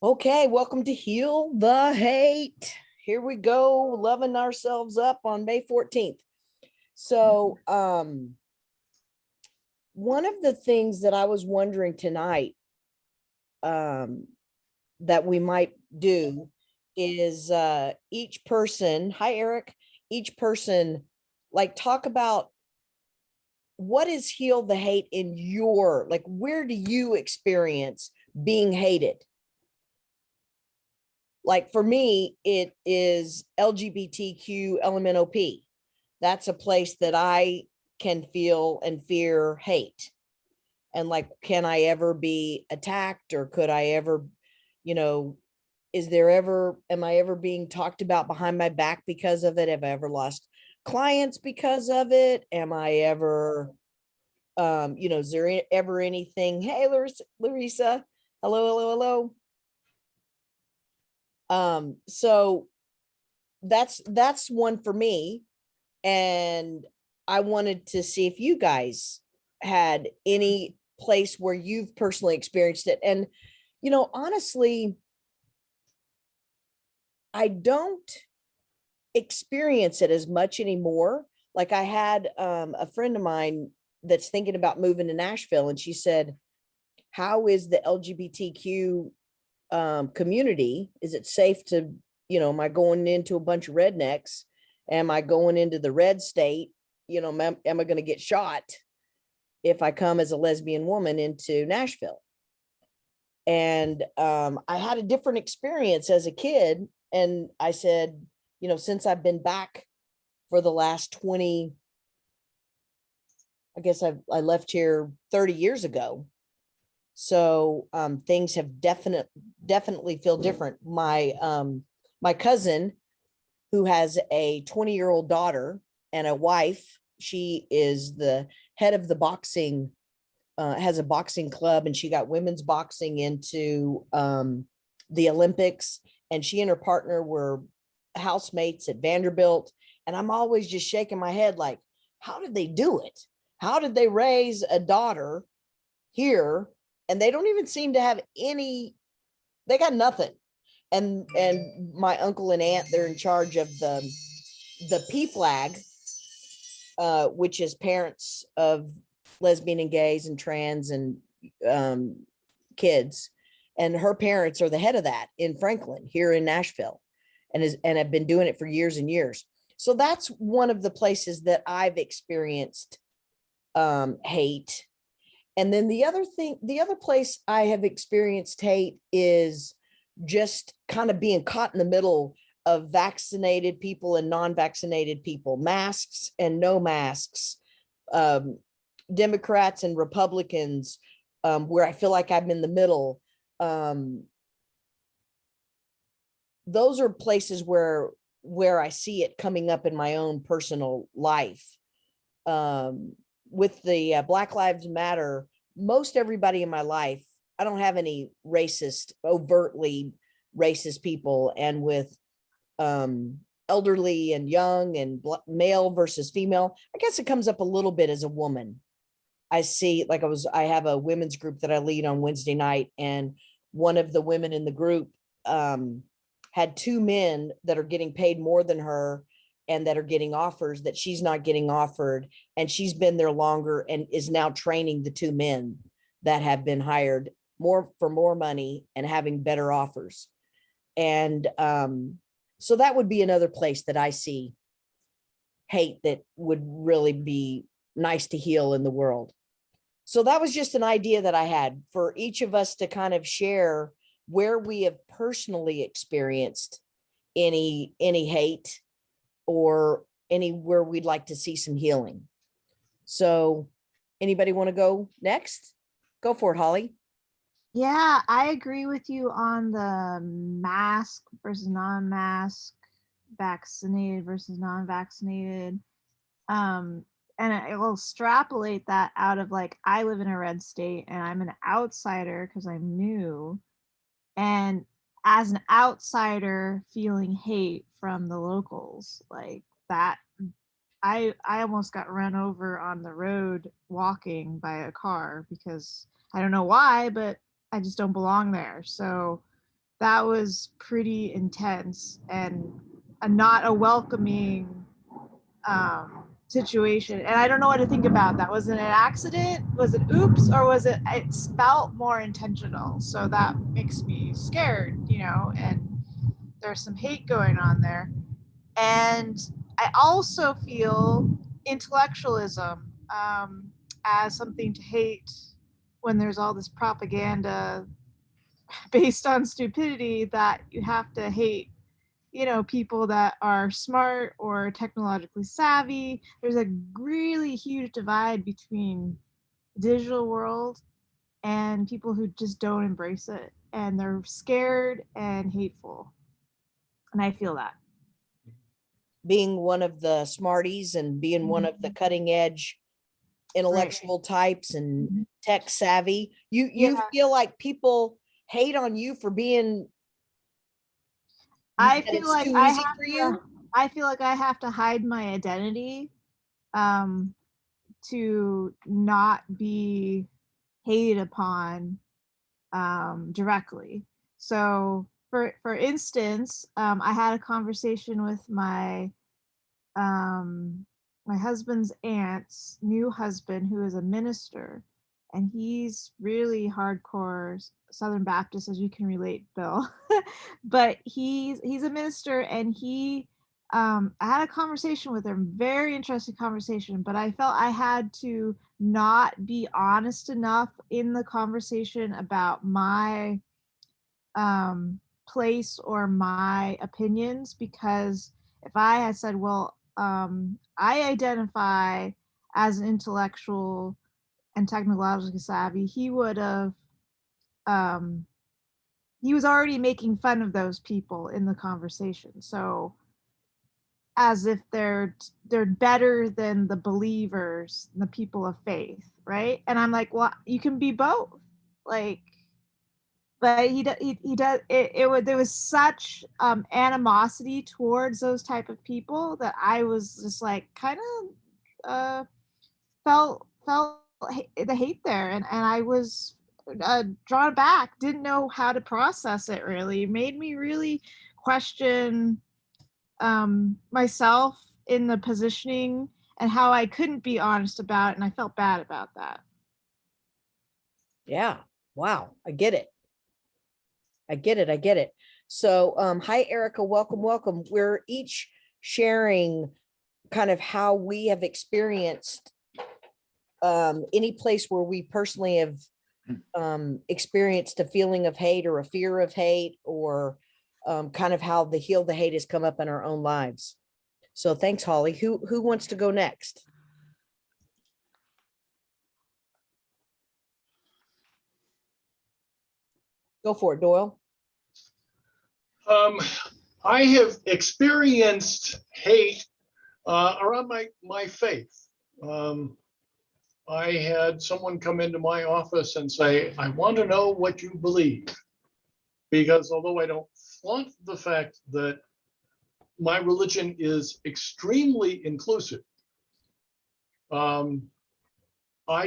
Okay, welcome to Heal the Hate. Here we go, loving ourselves up on May 14th. So, one of the things that I was wondering tonight um, that we might do is each person, hi Eric, each person like talk about what is Heal the Hate in your, like, where do you experience being hated? Like for me, it is LGBTQ LMNOP. That's a place that I can feel and fear hate. And like, can I ever be attacked, or could I ever, you know, am I ever being talked about behind my back because of it? Have I ever lost clients because of it? Am I ever, is there ever anything? Hey, Larissa, hello, hello, hello. So that's one for me. And I wanted to see if you guys had any place where you've personally experienced it. And, honestly, I don't experience it as much anymore. Like I had a friend of mine that's thinking about moving to Nashville, and she said, how is the LGBTQ community? Is it safe to, am I going into a bunch of rednecks? Am I going into the red state? Am I going to get shot if I come as a lesbian woman into Nashville? And I had a different experience as a kid. And I said, since I've been back for the last 20, I guess I left here 30 years ago. So things have definitely feel different. My cousin, who has a 20-year-old daughter and a wife, she is the head of the boxing, has a boxing club, and she got women's boxing into the Olympics. And she and her partner were housemates at Vanderbilt. And I'm always just shaking my head like, how did they do it? How did they raise a daughter here? And they don't even seem to have any, they got nothing. And my uncle and aunt, they're in charge of the PFLAG, which is parents of lesbian and gays and trans and kids. And her parents are the head of that in Franklin, here in Nashville, and have been doing it for years and years. So that's one of the places that I've experienced hate. And then the other place I have experienced hate is just kind of being caught in the middle of vaccinated people and non-vaccinated people, masks and no masks, um, Democrats and Republicans, where I feel like I'm in the middle. Those are places where I see it coming up in my own personal life. With the Black Lives Matter, most everybody in my life, I don't have any overtly racist people. And with elderly and young and male versus female, I guess it comes up a little bit as a woman. I see, like I have a women's group that I lead on Wednesday night, and one of the women in the group had two men that are getting paid more than her and that are getting offers that she's not getting offered. And she's been there longer and is now training the two men that have been hired for more money and having better offers. And so that would be another place that I see hate that would really be nice to heal in the world. So that was just an idea that I had for each of us to kind of share where we have personally experienced any hate, or anywhere we'd like to see some healing. So anybody want to go next? Go for it, Holly. Yeah, I agree with you on the mask versus non-mask, vaccinated versus non-vaccinated. Um, and I will extrapolate that out of, like, I live in a red state and I'm an outsider because I'm new. And as an outsider feeling hate from the locals, like that, I almost got run over on the road walking by a car because I don't know why, but I just don't belong there. So that was pretty intense and not a welcoming situation. And I don't know what to think about that. Was it an accident? Was it oops? Or was it, it felt more intentional? So that makes me scared, you know, and there's some hate going on there. And I also feel intellectualism as something to hate when there's all this propaganda based on stupidity, that you have to hate, you know, people that are smart or technologically savvy. There's a really huge divide between the digital world and people who just don't embrace it, and they're scared and hateful. And I feel that. Being one of the smarties and being one of the cutting edge intellectual types and tech savvy, you Yeah. feel like people hate on you for being I that feel it's like too I easy have for to, you? I feel like I have to hide my identity um, to not be hated upon directly. So, for instance, I had a conversation with um, my husband's aunt's new husband, who is a minister, and he's really hardcore Southern Baptist, as you can relate, Bill. But he's a minister, and he I had a conversation with him, very interesting conversation, but I felt I had to not be honest enough in the conversation about my um, place or my opinions, because if I had said, well, I identify as an intellectual and technologically savvy, he would have, um, he was already making fun of those people in the conversation. So as if they're better than the believers, the people of faith, right? And I'm like, well, you can be both. Like, but he does it was, there was such animosity towards those type of people that I was just like kind of felt the hate there, and I was drawn back, didn't know how to process it. Really, it made me really question myself in the positioning, and how I couldn't be honest about it, and I felt bad about that. Yeah. Wow. I get it. I get it. I get it. So, hi, Erica. Welcome. Welcome. We're each sharing kind of how we have experienced any place where we personally have experienced a feeling of hate or a fear of hate, or kind of how the heal the hate has come up in our own lives. So thanks, Holly. Who wants to go next? Go for it, Doyle. I have experienced hate around my faith. I had someone come into my office and say, I want to know what you believe. Because although I don't flaunt the fact that my religion is extremely inclusive, I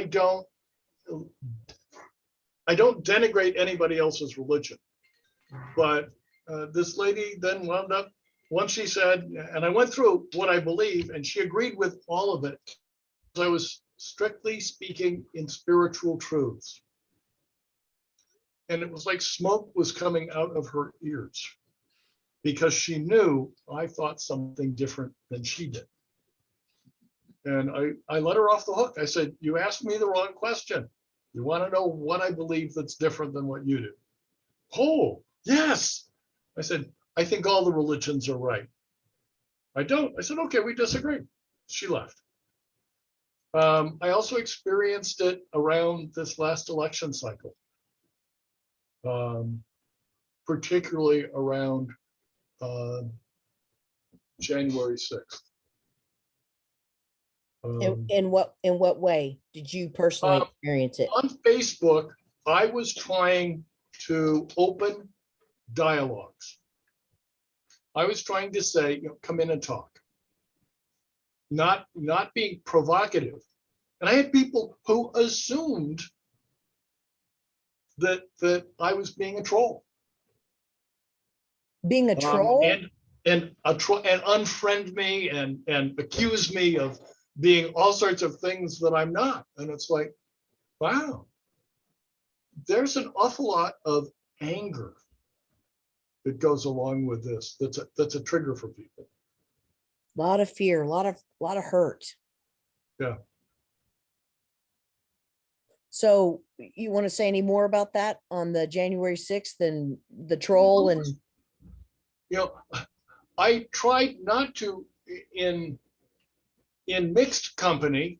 don't denigrate anybody else's religion. But this lady then wound up, once she said, and I went through what I believe, and she agreed with all of it. I was strictly speaking in spiritual truths. And it was like smoke was coming out of her ears, because she knew I thought something different than she did. And I let her off the hook. I said, you asked me the wrong question. You want to know what I believe that's different than what you do? Oh, yes. I said, I think all the religions are right. I don't. I said, okay, we disagree. She left. I also experienced it around this last election cycle, particularly around January 6th. In what way did you personally experience it? On Facebook, I was trying to open dialogues. I was trying to say, come in and talk, not being provocative. And I had people who assumed that I was being a troll. Being a troll? and unfriend me and accuse me of being all sorts of things that I'm not. And it's like, wow, there's an awful lot of anger that goes along with this. That's a trigger for people. A lot of fear, a lot of hurt. Yeah. So you want to say any more about that on the January 6th and the troll and You know, I tried not to in mixed company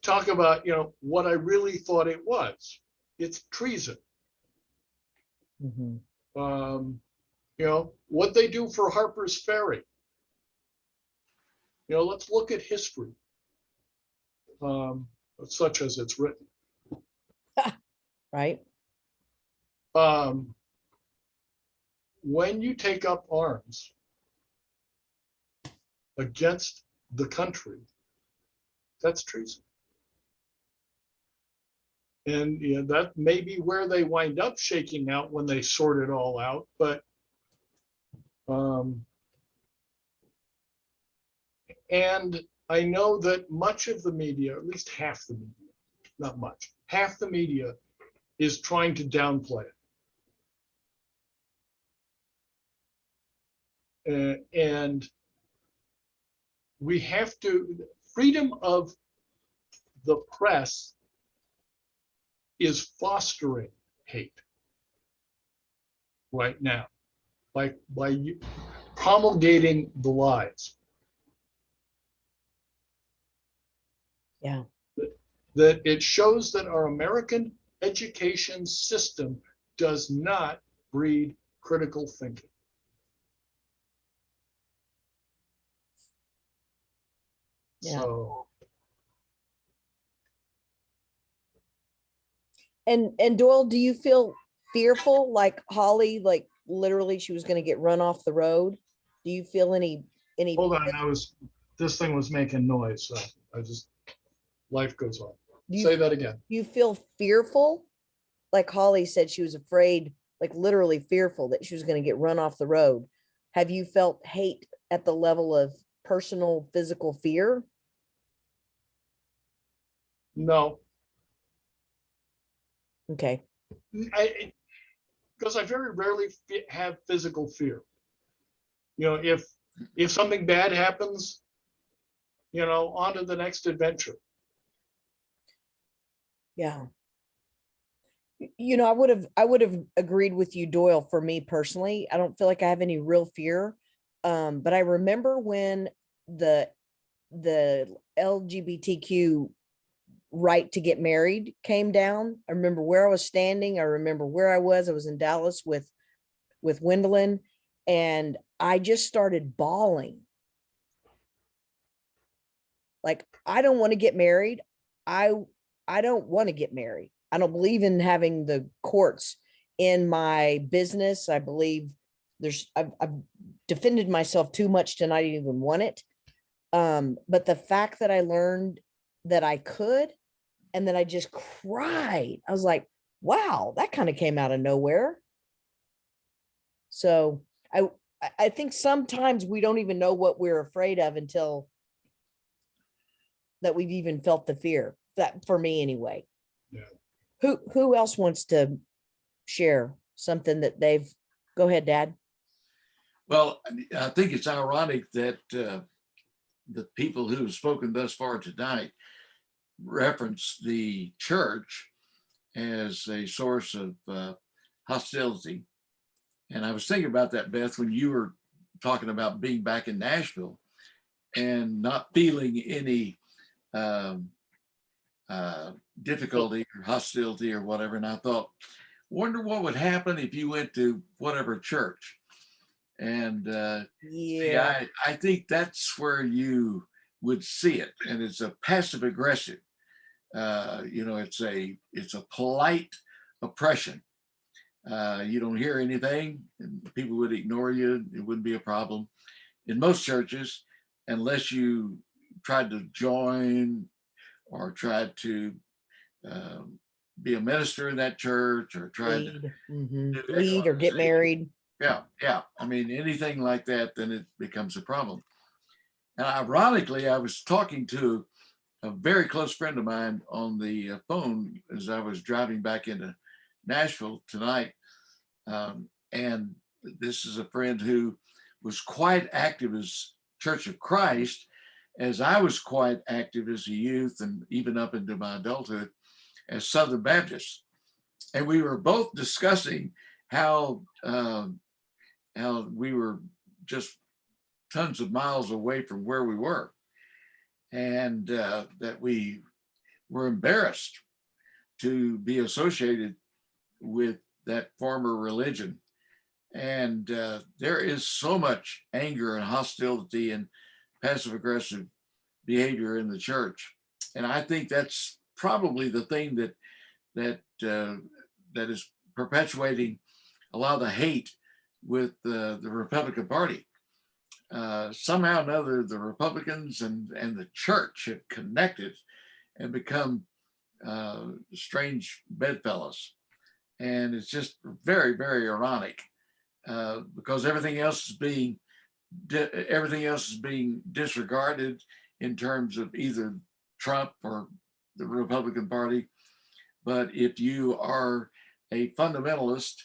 talk about, what I really thought it was. It's treason. Mhm. What they do for Harper's Ferry. Let's look at history, such as it's written. right? When you take up arms against the country, that's treason. And that may be where they wind up shaking out when they sort it all out. But and I know that much of the media, at least half the media, not much, half the media is trying to downplay it. And we have to, freedom of the press is fostering hate right now by promulgating the lies. Yeah. That it shows that our American education system does not breed critical thinking. Yeah. So, And Doyle, do you feel fearful like Holly, like literally she was going to get run off the road? Do you feel any hold on, this thing was making noise, so life goes on. do you, Say that again. do you feel fearful? Like Holly said she was afraid, like literally fearful that she was going to get run off the road. Have you felt hate at the level of personal physical fear? No, Okay. because I very rarely have physical fear. If something bad happens, on to the next adventure. Yeah. I would have agreed with you, Doyle. For me personally, I don't feel like I have any real fear. But I remember when the LGBTQ right to get married came down. I remember where I was standing. I remember where I was. I was in Dallas with Gwendolyn, and I just started bawling. Like, I don't want to get married. I don't want to get married. I don't believe in having the courts in my business. I believe I've defended myself too much to not even want it. But the fact that I learned that I could, and then I just cried. I was like, wow, that kind of came out of nowhere. So I think sometimes we don't even know what we're afraid of until that we've even felt the fear. That, for me anyway. Yeah. Who else wants to share something that they've, go ahead, Dad. Well, I think it's ironic that the people who have spoken thus far tonight reference the church as a source of hostility. And I was thinking about that, Beth, when you were talking about being back in Nashville and not feeling any difficulty or hostility or whatever. And I thought, wonder what would happen if you went to whatever church. And Yeah. I think that's where you would see it. And it's a passive aggressive. It's a polite oppression. You don't hear anything, and people would ignore you. It wouldn't be a problem in most churches, unless you tried to join or tried to be a minister in that church or tried to Lead or get married. yeah. I mean, anything like that, then it becomes a problem. And ironically, I was talking to a very close friend of mine on the phone as I was driving back into Nashville tonight. And this is a friend who was quite active as Church of Christ, as I was quite active as a youth and even up into my adulthood as Southern Baptists. And we were both discussing how we were just tons of miles away from where we were, and that we were embarrassed to be associated with that former religion. And there is so much anger and hostility and passive aggressive behavior in the church, and I think that's probably the thing that is perpetuating a lot of the hate with the Republican Party. Somehow or another, the Republicans and the church have connected and become strange bedfellows, and it's just very, very ironic because everything else is being disregarded in terms of either Trump or the Republican Party. But if you are a fundamentalist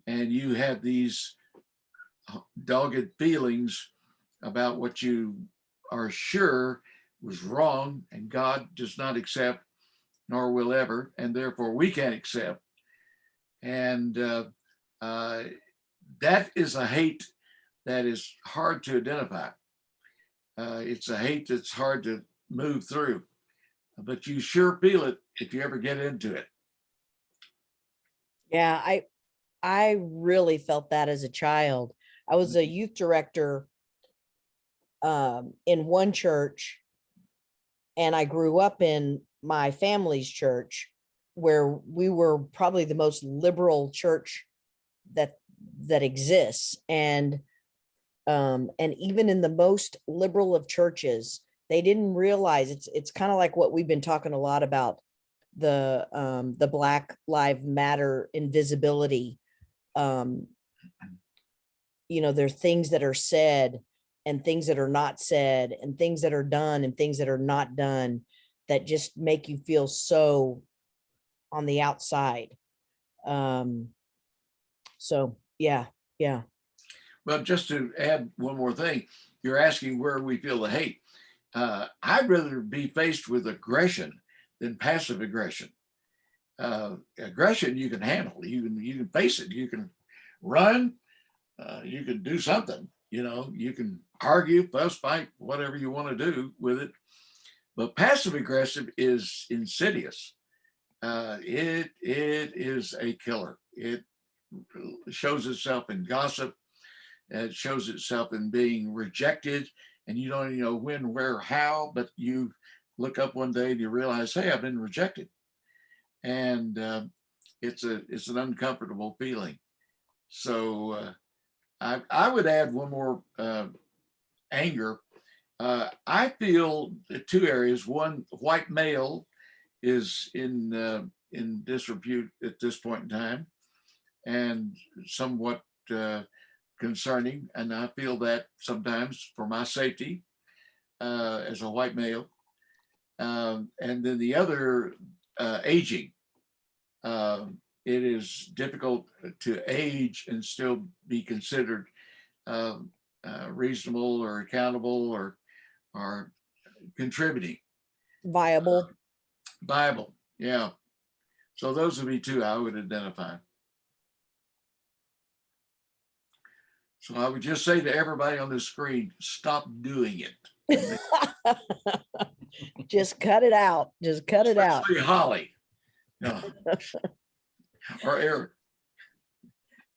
and you have these dogged feelings about what you are sure was wrong and God does not accept, nor will ever, and therefore we can't accept. And that is a hate that is hard to identify. It's a hate that's hard to move through, but you sure feel it if you ever get into it. Yeah, I really felt that as a child. I was a youth director in one church, and I grew up in my family's church, where we were probably the most liberal church that exists. And even in the most liberal of churches, they didn't realize it's kind of like what we've been talking a lot about, the Black Lives Matter invisibility. There are things that are said and things that are not said and things that are done and things that are not done that just make you feel so on the outside. So yeah. But just to add one more thing, you're asking where we feel the hate. I'd rather be faced with aggression than passive aggression. Aggression you can handle, you can face it, you can run, you can do something, you can argue, fuss, fight, whatever you want to do with it. But passive aggressive is insidious. It is a killer. It shows itself in gossip. It shows itself in being rejected, and you don't even know when, where, how, but you look up one day and you realize, hey, I've been rejected. And it's an uncomfortable feeling. So I would add one more anger. I feel two areas. One, white male is in disrepute at this point in time, and somewhat concerning. And I feel that sometimes for my safety as a white male. And then the other, aging. It is difficult to age and still be considered reasonable or accountable or contributing. Viable. Yeah. So those would be two I would identify. So I would just say to everybody on this screen, stop doing it. Just cut it out. Just cut it out. Especially Holly. No. Or Eric.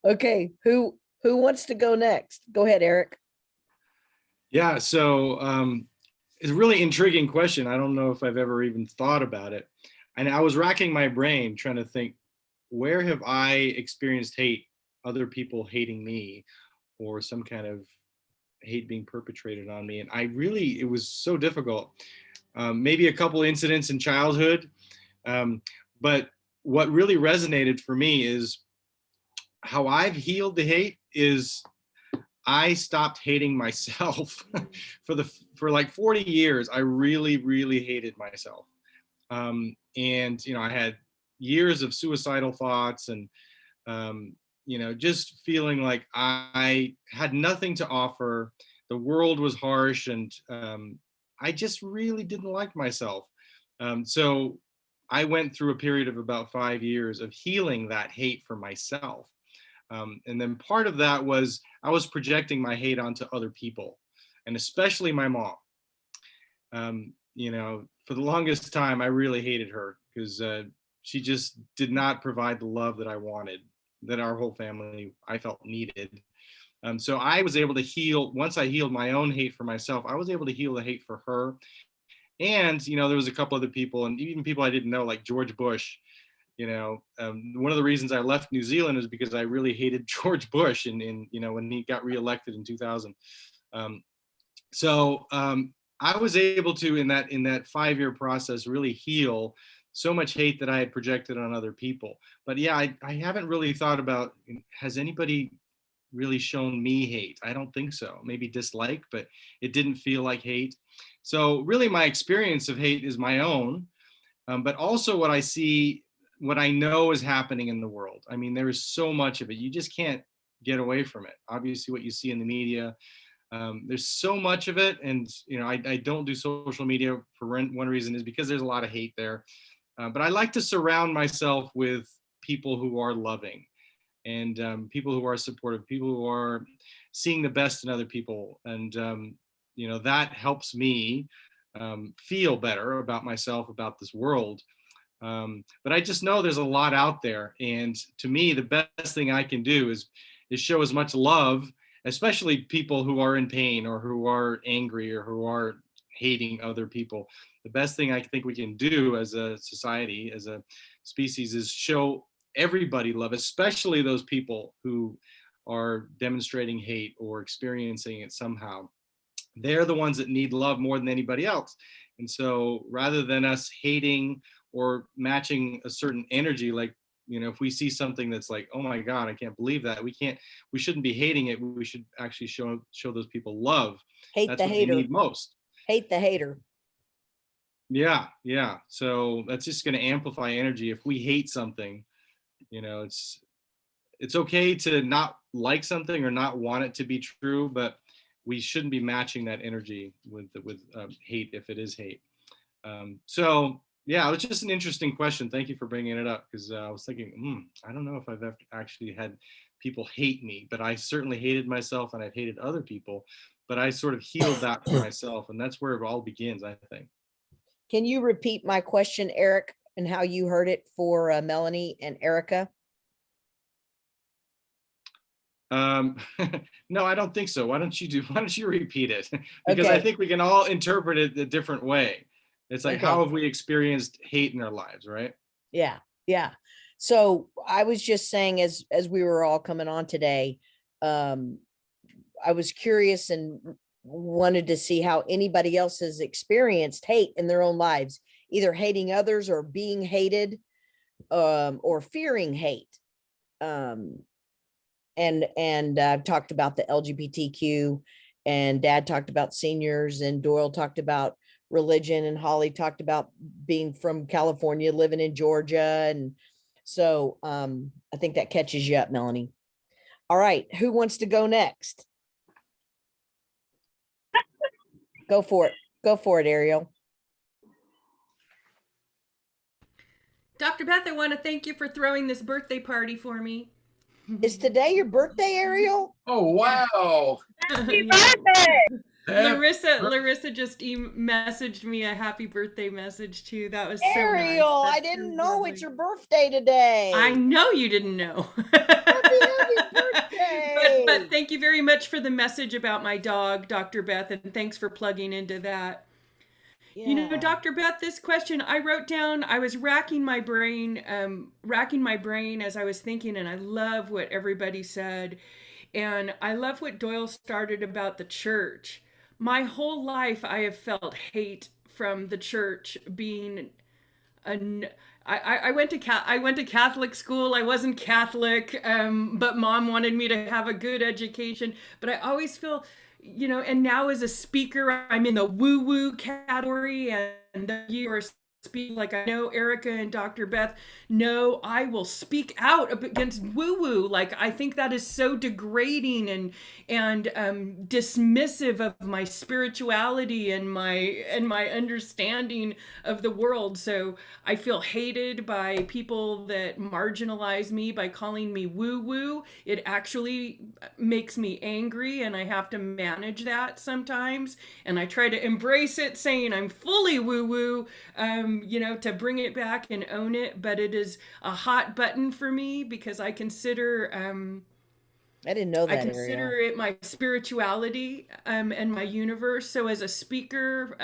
Okay, who wants to go next? Go ahead, Eric. Yeah, so it's a really intriguing question. I don't know if I've ever even thought about it. And I was racking my brain trying to think, where have I experienced hate, other people hating me, or some kind of hate being perpetrated on me? And it was so difficult. Maybe a couple incidents in childhood, but what really resonated for me is how I've healed the hate is I stopped hating myself for like 40 years. I really, really hated myself. And, I had years of suicidal thoughts and, just feeling like I had nothing to offer. The world was harsh and I just really didn't like myself. So I went through a period of about 5 years of healing that hate for myself. And then part of that was I was projecting my hate onto other people, and especially my mom. For the longest time, I really hated her because she just did not provide the love that I wanted, that our whole family I felt needed. So I was able to heal. Once I healed my own hate for myself, I was able to heal the hate for her. And, there was a couple other people, and even people I didn't know, like George Bush. One of the reasons I left New Zealand is because I really hated George Bush and when he got reelected in 2000. I was able to, in that 5-year process, really heal so much hate that I had projected on other people. But yeah, I haven't really thought about, has anybody really shown me hate? I don't think so. Maybe dislike, but it didn't feel like hate. So really my experience of hate is my own, but also what I see, what I know is happening in the world. I mean, there is so much of it. You just can't get away from it. Obviously, what you see in the media, there's so much of it. And, I don't do social media for one reason is because there's a lot of hate there. But I like to surround myself with people who are loving and people who are supportive, people who are seeing the best in other people. And, that helps me feel better about myself, about this world. But I just know there's a lot out there. And to me, the best thing I can do is show as much love, especially people who are in pain or who are angry or who are hating other people. The best thing I think we can do as a society, as a species, is show everybody love, especially those people who are demonstrating hate or experiencing it somehow. They're the ones that need love more than anybody else. And so rather than us hating or matching a certain energy, like, if we see something that's like, oh my God, I can't believe that, we shouldn't be hating it. We should actually show those people love. Hate That's the what hater. we need most. Hate the hater. Yeah. So that's just going to amplify energy. If we hate something, it's okay to not like something or not want it to be true, but we shouldn't be matching that energy with hate if it is hate. So yeah, it was just an interesting question. Thank you for bringing it up, because I was thinking, I don't know if I've ever actually had people hate me, but I certainly hated myself and I've hated other people, but I sort of healed that for myself, and that's where it all begins, I think. Can you repeat my question, Eric, and how you heard it for Melanie and Erica? No, I don't think so. Why don't you repeat it? Because I Okay. think we can all interpret it a different way. It's like, Okay. how have we experienced hate in our lives, right? Yeah. So I was just saying, as we were all coming on today, I was curious and wanted to see how anybody else has experienced hate in their own lives, either hating others or being hated, or fearing hate. And I've talked about the LGBTQ, and Dad talked about seniors, and Doyle talked about religion, and Holly talked about being from California, living in Georgia. And so I think that catches you up, Melanie. All right, who wants to go next? Go for it, Ariel. Dr. Beth, I want to thank you for throwing this birthday party for me. Is today your birthday, Ariel? Oh, wow. Happy birthday! Larissa just messaged me a happy birthday message too. That was so nice. Ariel, I That's didn't so know lovely. it's your birthday today. I know you didn't know. Happy birthday. But thank you very much for the message about my dog, Dr. Beth, and thanks for plugging into that. You know, Yeah. Dr. Beth, this question I wrote down, I was racking my brain as I was thinking, and I love what everybody said. And I love what Doyle started about the church. My whole life, I have felt hate from the church being an I went to I went to Catholic school. I wasn't Catholic, but mom wanted me to have a good education. But I always feel, you know, and now as a speaker, I'm in the woo woo category, and you are speak like I know Erica and Dr. Beth know I will speak out against woo woo. Like I think that is so degrading and dismissive of my spirituality and my understanding of the world. So I feel hated by people that marginalize me by calling me woo woo. It actually makes me angry, and I have to manage that sometimes. And I try to embrace it, saying I'm fully woo woo, you know, to bring it back and own it. But it is a hot button for me because I consider I didn't know I that, consider Ariel. it my spirituality and my universe. So as a speaker,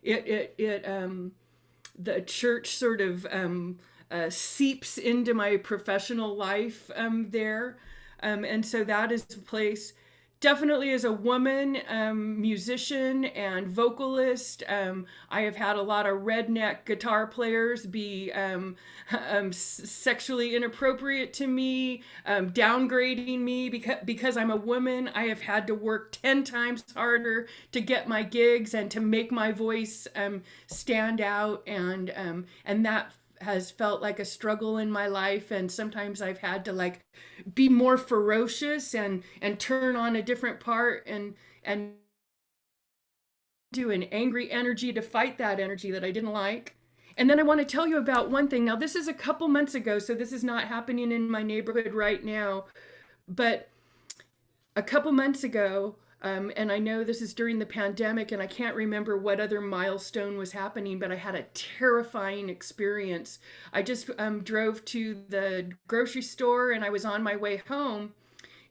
the church sort of seeps into my professional life there. And so that is a place, definitely as a woman, musician and vocalist. I have had a lot of redneck guitar players be sexually inappropriate to me, downgrading me because I'm a woman. I have had to work 10 times harder to get my gigs and to make my voice stand out, and that has felt like a struggle in my life. And sometimes I've had to like be more ferocious and turn on a different part and do an angry energy to fight that energy that I didn't like. And then I want to tell you about one thing. Now this is a couple months ago, so this is not happening in my neighborhood right now, but a couple months ago, and I know this is during the pandemic, and I can't remember what other milestone was happening, but I had a terrifying experience. I just drove to the grocery store, and I was on my way home.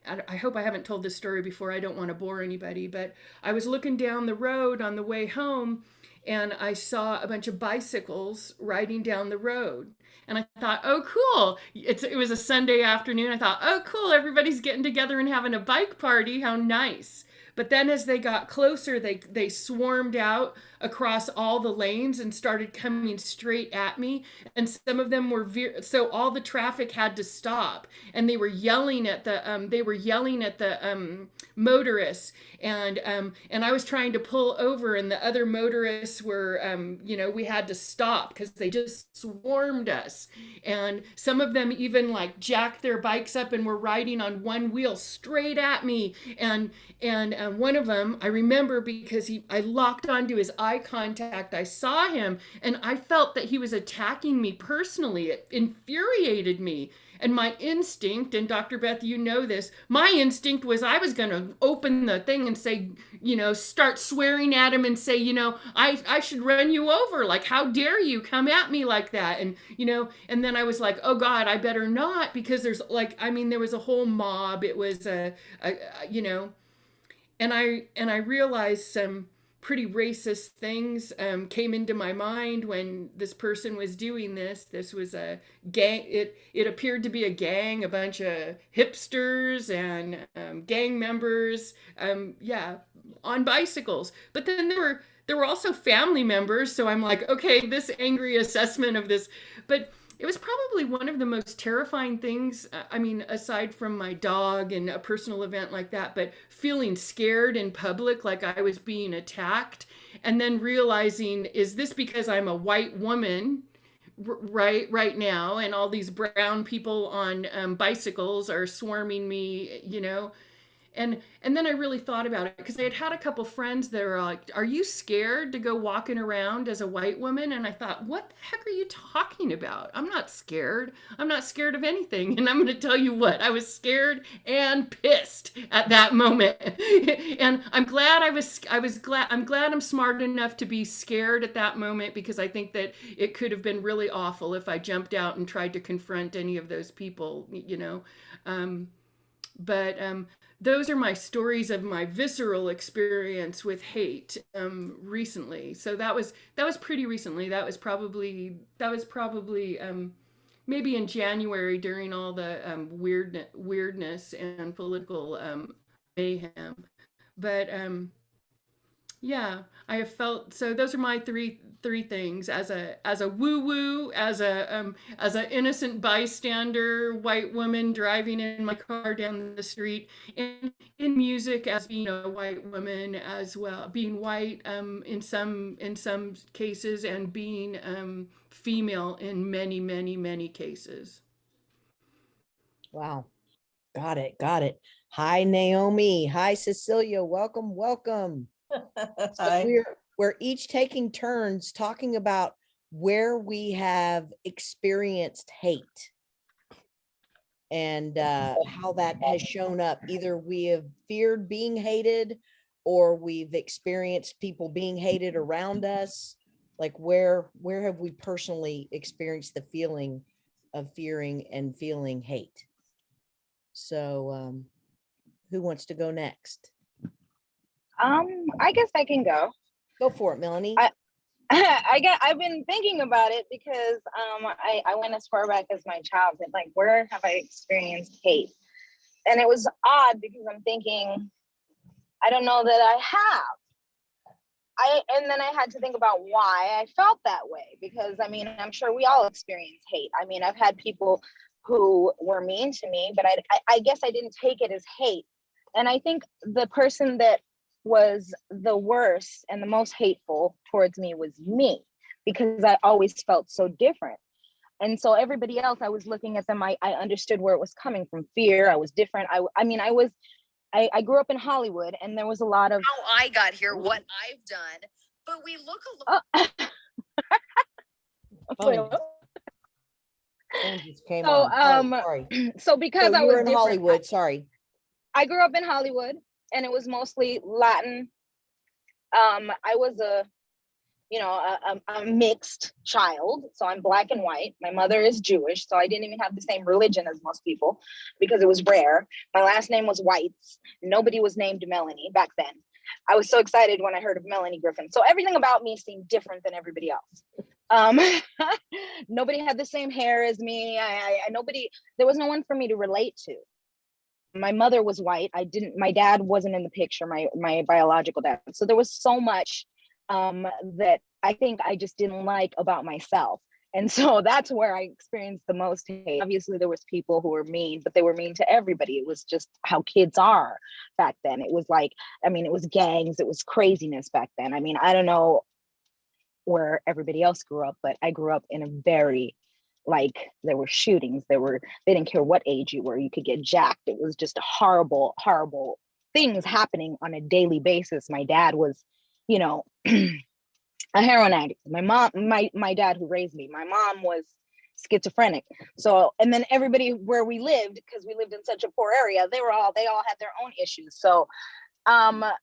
I hope I haven't told this story before. I don't want to bore anybody, but I was looking down the road on the way home, and I saw a bunch of bicycles riding down the road. And I thought, oh, cool. It was a Sunday afternoon. I thought, oh, cool. Everybody's getting together and having a bike party. How nice. But then as they got closer, they swarmed out across all the lanes and started coming straight at me. And some of them were so all the traffic had to stop, and they were yelling at the motorists, and I was trying to pull over, and the other motorists were you know, we had to stop because they just swarmed us. And some of them even like jacked their bikes up and were riding on one wheel straight at me. And one of them, I remember because I locked onto his eye contact. I saw him and I felt that he was attacking me personally. It infuriated me. And my instinct, and Dr. Beth, you know this, my instinct was I was going to open the thing and say, you know, start swearing at him and say, you know, I should run you over. Like, how dare you come at me like that? And, you know, and then I was like, oh God, I better not, because there's like, I mean, there was a whole mob. It was you know, and I realized some pretty racist things came into my mind when this person was doing this. This was a gang. It appeared to be a gang, a bunch of hipsters and gang members, yeah, on bicycles. But then there were also family members. So I'm like, okay, this angry assessment of this, but it was probably one of the most terrifying things. I mean, aside from my dog and a personal event like that, but feeling scared in public, like I was being attacked, and then realizing, is this because I'm a white woman right now, and all these brown people on bicycles are swarming me, you know? And then I really thought about it, because I had a couple friends that were like, are you scared to go walking around as a white woman? And I thought, what the heck are you talking about? I'm not scared. I'm not scared of anything. And I'm going to tell you what, I was scared and pissed at that moment. And I'm glad I'm glad I'm smart enough to be scared at that moment, because I think that it could have been really awful if I jumped out and tried to confront any of those people, you know. But those are my stories of my visceral experience with hate recently. So that was pretty recently. That was probably maybe in January, during all the weirdness and political mayhem. But Yeah, I have felt so. Those are my three things: as a woo woo, as a innocent bystander, white woman driving in my car down the street, and in music as being a white woman as well, being white in some cases, and being female in many cases. Wow. Got it. Got it. Hi, Naomi. Hi, Cecilia. Welcome. Welcome. So Hi. we're each taking turns talking about where we have experienced hate and how that has shown up. Either we have feared being hated or we've experienced people being hated around us. Like where have we personally experienced the feeling of fearing and feeling hate? So who wants to go next? I guess I can go. Go for it, Melanie. I've been thinking about it because I went as far back as my childhood. Like, where have I experienced hate? And it was odd because I'm thinking, I don't know that I have. And then I had to think about why I felt that way, because I mean, I'm sure we all experience hate. I mean, I've had people who were mean to me, but I guess I didn't take it as hate. And I think the person that was the worst and the most hateful towards me was me, because I always felt so different. And so everybody else, I was looking at them, I understood where it was coming from. Fear, I was different. I grew up in Hollywood, and there was a lot of how I got here, what I've done, but we look a little. Phone just came So, on. Oh, sorry. so because So I you was were in different, Hollywood. Sorry. I grew up in Hollywood, and it was mostly Latin. I was a mixed child. So I'm Black and white. My mother is Jewish. So I didn't even have the same religion as most people because it was rare. My last name was Whites. Nobody was named Melanie back then. I was so excited when I heard of Melanie Griffin. So everything about me seemed different than everybody else. Nobody had the same hair as me. There was no one for me to relate to. My mother was white. My dad wasn't in the picture, my biological dad. So there was so much that I think I just didn't like about myself. And so that's where I experienced the most hate. Obviously, there was people who were mean, but they were mean to everybody. It was just how kids are back then. It was like, I mean, it was gangs, it was craziness back then. I mean, I don't know where everybody else grew up, but I grew up in a very, like, there were shootings, they didn't care what age you were, you could get jacked. It was just horrible things happening on a daily basis. My dad was, you know, a heroin addict. My dad who raised me, my mom was schizophrenic. So, and then everybody where we lived, because we lived in such a poor area, they all had their own issues. So I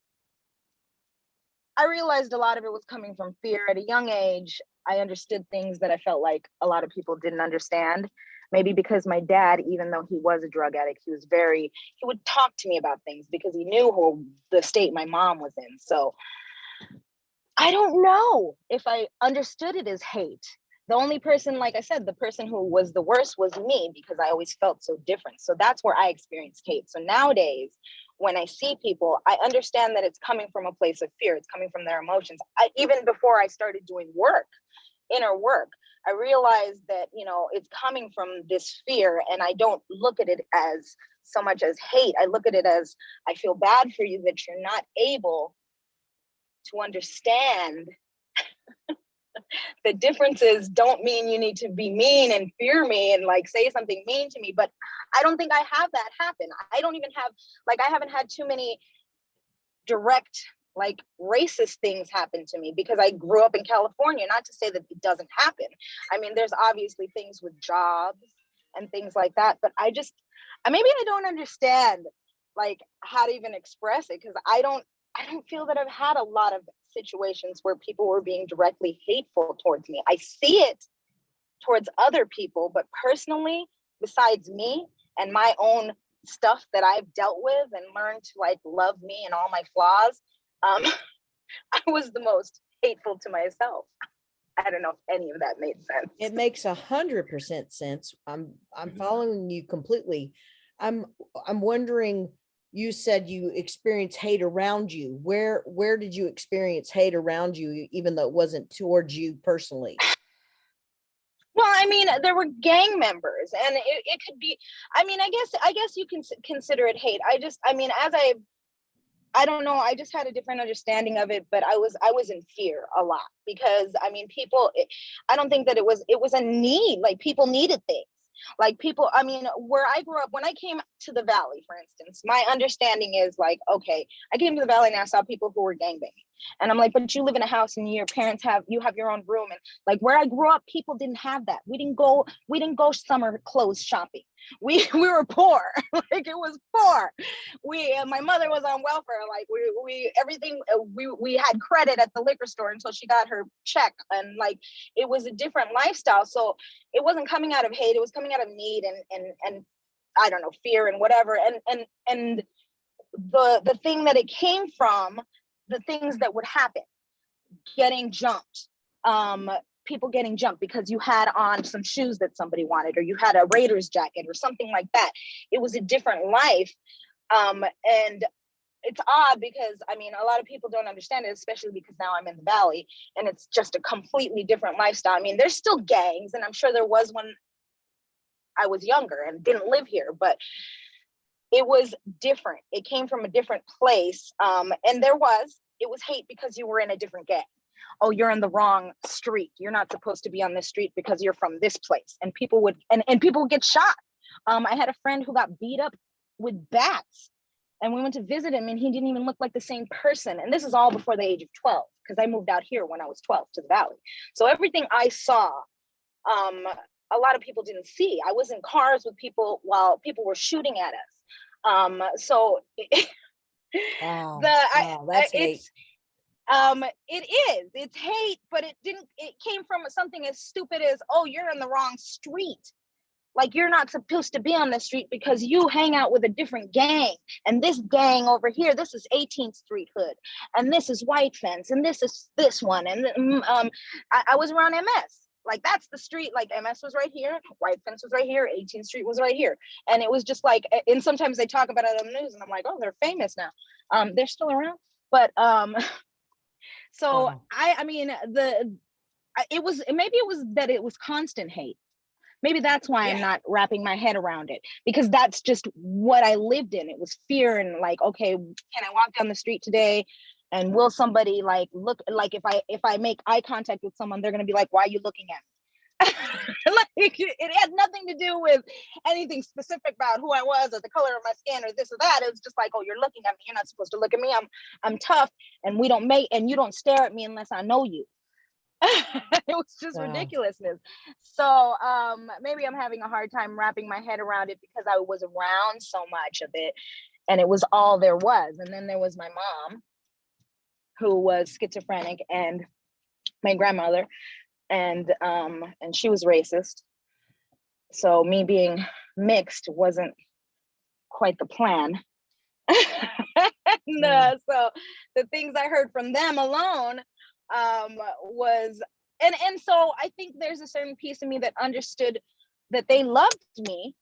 realized a lot of it was coming from fear. At a young age, I understood things that I felt like a lot of people didn't understand. Maybe because my dad, even though he was a drug addict, he would talk to me about things because he knew the state my mom was in. So I don't know if I understood it as hate. The only person, like I said, the person who was the worst was me, because I always felt so different. So that's where I experienced hate. So nowadays, when I see people, I understand that it's coming from a place of fear. It's coming from their emotions. Even before I started doing inner work, I realized that, it's coming from this fear, and I don't look at it as so much as hate. I look at it as, I feel bad for you that you're not able to understand the differences. Don't mean you need to be mean and fear me and like say something mean to me, but I don't think I have that happen. I don't even have, like, I haven't had too many direct, like, racist things happen to me because I grew up in California. Not to say that it doesn't happen. I mean, there's obviously things with jobs and things like that, but maybe I don't understand like how to even express it, because I don't feel that I've had a lot of situations where people were being directly hateful towards me. I see it towards other people, but personally, besides me and my own stuff that I've dealt with and learned to like love me and all my flaws, I was the most hateful to myself. I don't know if any of that made sense. It makes 100% sense. I'm following you completely. I'm wondering you said you experienced hate around you. Where did you experience hate around you, even though it wasn't towards you personally? Well, I mean, there were gang members, and it could be. I mean, I guess you can consider it hate. I mean, I don't know. I just had a different understanding of it, but I was in fear a lot because I mean, I don't think that it was a need. Like people needed things. Like people, I mean, where I grew up, when I came to the Valley, for instance, my understanding is like, okay, I came to the Valley and I saw people who were gangbanging. And I'm like, but you live in a house and your parents have your own room. And like where I grew up, people didn't have that. We didn't go summer clothes shopping. We were poor. Like it was poor. My mother was on welfare. Like we everything we had credit at the liquor store until she got her check. And like it was a different lifestyle. So it wasn't coming out of hate, it was coming out of need and I don't know, fear and whatever. And the thing that it came from, the things that would happen, getting jumped, people getting jumped because you had on some shoes that somebody wanted, or you had a Raiders jacket or something like that. It was a different life. And it's odd because I mean, a lot of people don't understand it, especially because now I'm in the Valley and it's just a completely different lifestyle. I mean, there's still gangs, and I'm sure there was when I was younger and didn't live here, but it was different. It came from a different place. And it was hate because you were in a different gang. Oh, you're in the wrong street. You're not supposed to be on this street because you're from this place. And people would get shot. I had a friend who got beat up with bats, and we went to visit him and he didn't even look like the same person. And this is all before the age of 12, because I moved out here when I was 12 to the Valley. So everything I saw, a lot of people didn't see. I was in cars with people while people were shooting at us. So Wow, that's hate. it's hate, but it came from something as stupid as, oh, you're in the wrong street. Like you're not supposed to be on the street because you hang out with a different gang. And this gang over here, this is 18th Street Hood. And this is White Fence. And this is this one. And I was around MS. Like that's the street, like MS was right here, White Fence was right here, 18th Street was right here. And it was just like, and sometimes they talk about it on the news and I'm like, oh, they're famous now. They're still around. But so Wow. I mean, it was that it was constant hate. Maybe that's why I'm not wrapping my head around it, because that's just what I lived in. It was fear and like, okay, can I walk down the street today? And will somebody like look, like if I make eye contact with someone, they're gonna be like, why are you looking at me? Like it had nothing to do with anything specific about who I was or the color of my skin or this or that. It was just like, oh, you're looking at me. You're not supposed to look at me. I'm tough, and you don't stare at me unless I know you. It was just Wow. ridiculousness. So maybe I'm having a hard time wrapping my head around it because I was around so much of it and it was all there was. And then there was my mom, who was schizophrenic, and my grandmother, and she was racist. So me being mixed wasn't quite the plan. So the things I heard from them alone was, and so I think there's a certain piece of me that understood that they loved me.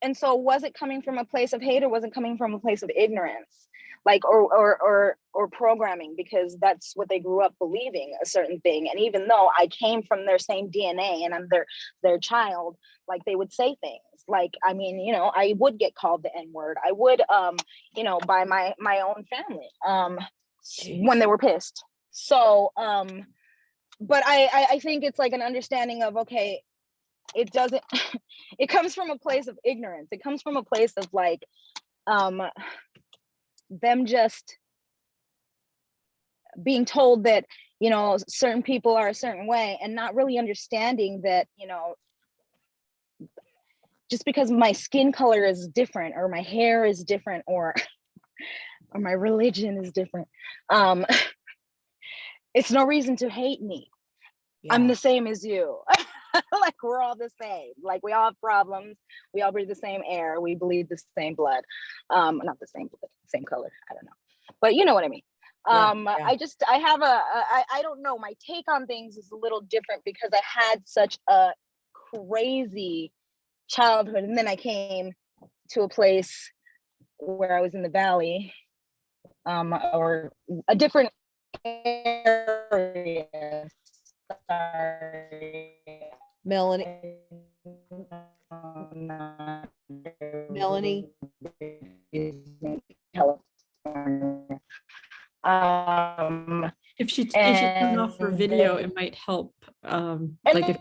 And so was it coming from a place of hate, or was it coming from a place of ignorance, like or programming, because that's what they grew up believing, a certain thing. And even though I came from their same DNA and I'm their child, like they would say things like, I mean, you know, I would get called the N-word. I would you know, by my own family when they were pissed. So but I think it's like an understanding of, okay, it doesn't it comes from a place of ignorance. It comes from a place of like them just being told that, you know, certain people are a certain way and not really understanding that, you know, just because my skin color is different or my hair is different or my religion is different, it's no reason to hate me. Yeah. I'm the same as you. Like we're all the same. Like we all have problems. We all breathe the same air. We bleed the same blood. Not the same blood, same color. I don't know, but you know what I mean. I don't know. My take on things is a little different because I had such a crazy childhood, and then I came to a place where I was in the valley, or a different area. Sorry. Melanie, Melanie, California. If she turned off her video, it might help. Like if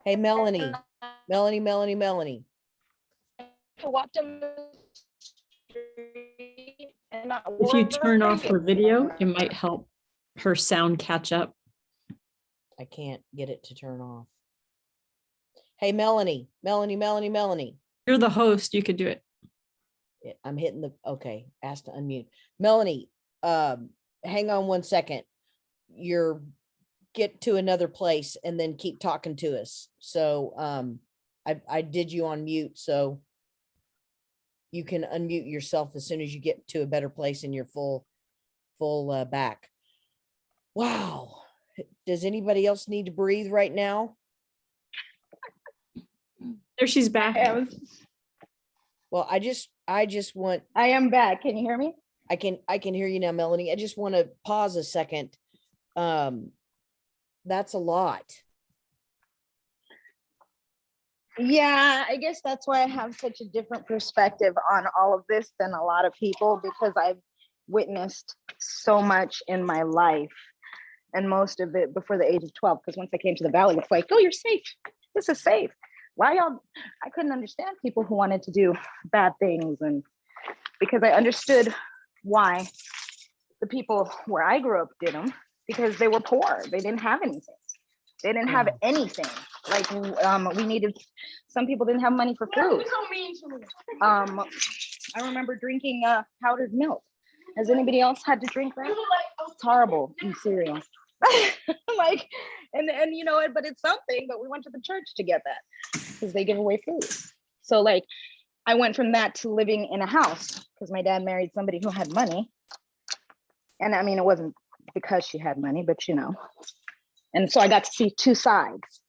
hey, Melanie, Melanie. to walk down the street and not if you worry. turn off her video, it might help her sound catch up. I can't get it to turn off. Hey, Melanie. You're the host, you could do it. I'm hitting the, okay, ask to unmute. Melanie, hang on 1 second. Get to another place and then keep talking to us. So I did you on mute, so you can unmute yourself as soon as you get to a better place in your full back. Wow. Does anybody else need to breathe right now? There she's back. Well, I just want, I am back. Can you hear me? I can hear you now, Melanie. I just want to pause a second. That's a lot. Yeah, I guess that's why I have such a different perspective on all of this than a lot of people, because I've witnessed so much in my life, and most of it before the age of 12. Because once I came to the valley, it's like, oh, you're safe. This is safe. Why y'all? I couldn't understand people who wanted to do bad things, and because I understood why the people where I grew up did them, because they were poor. They didn't have anything. They didn't have anything. Like we needed. Some people didn't have money for food. I remember drinking powdered milk. Has anybody else had to drink that? It's horrible in cereal. Like, and you know it, but it's something. But we went to the church to get that because they give away food. So like, I went from that to living in a house because my dad married somebody who had money. And I mean, it wasn't because she had money, but you know. And so I got to see two sides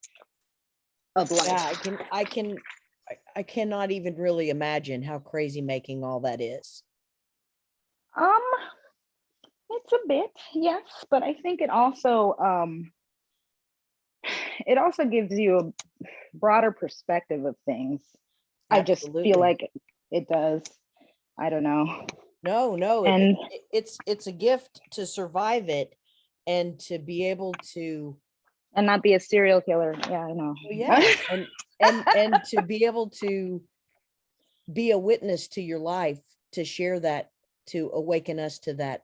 of life. Yeah, I cannot even really imagine how crazy making all that is. It's a bit, yes, but I think it also gives you a broader perspective of things. I just Absolutely. feel like it does. I don't know. No, And it's a gift to survive it and to be able to, and not be a serial killer. Yeah, I know. yeah, and to be able to be a witness to your life, to share that, to awaken us to that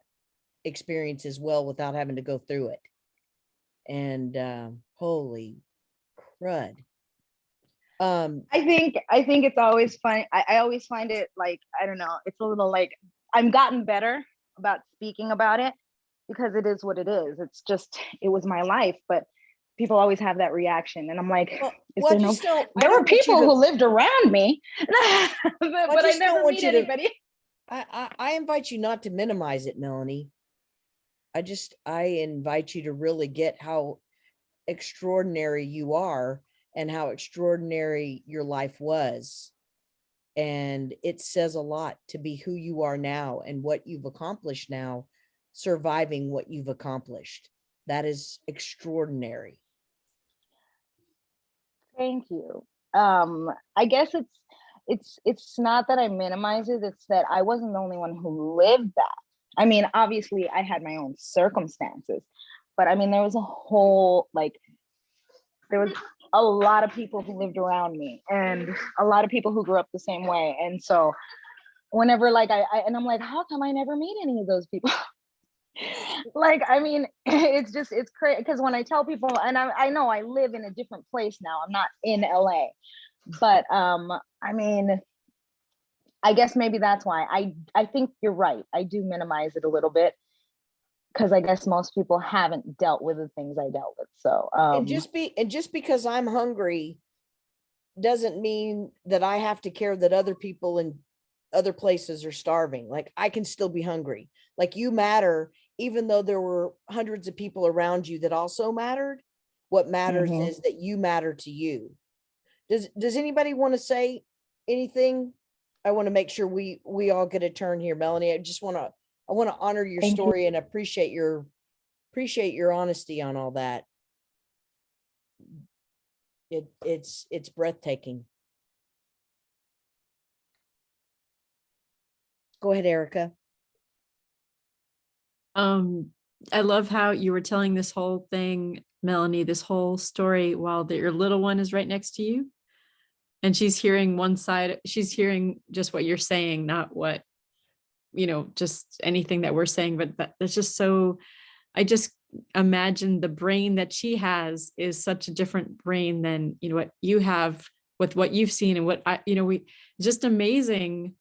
experience as well without having to go through it. And holy crud. I think it's always fun. I always find it like, I don't know, it's a little like, I've gotten better about speaking about it because it is what it is. It's just, it was my life, but people always have that reaction. And I'm like, there were people who lived around me, but I never meet anybody. I invite you not to minimize it, Melanie. I invite you to really get how extraordinary you are and how extraordinary your life was. And it says a lot to be who you are now and what you've accomplished now, surviving what you've accomplished. That is extraordinary. Thank you. I guess it's not that I minimize it, it's that I wasn't the only one who lived that. I mean, obviously I had my own circumstances, but I mean, there was a lot of people who lived around me and a lot of people who grew up the same way. And so whenever like I'm like, how come I never meet any of those people? Like, I mean, it's crazy because when I tell people, and I know I live in a different place now, I'm not in LA, but I mean, I guess maybe that's why I think you're right. I do minimize it a little bit because I guess most people haven't dealt with the things I dealt with. So and just because I'm hungry doesn't mean that I have to care that other people in other places are starving. Like, I can still be hungry. Like, you matter, even though there were hundreds of people around you that also mattered. What matters is that you matter to you. Does anybody want to say anything? I want to make sure we all get a turn here, Melanie. I want to honor your Thank you. story and appreciate your honesty on all that. It's breathtaking. Go ahead, Erica. I love how you were telling this whole thing, Melanie, this whole story while your little one is right next to you. And she's hearing one side, she's hearing just what you're saying, not what, just anything that we're saying, but that's just so, I just imagine the brain that she has is such a different brain than, what you have with what you've seen and what just amazing.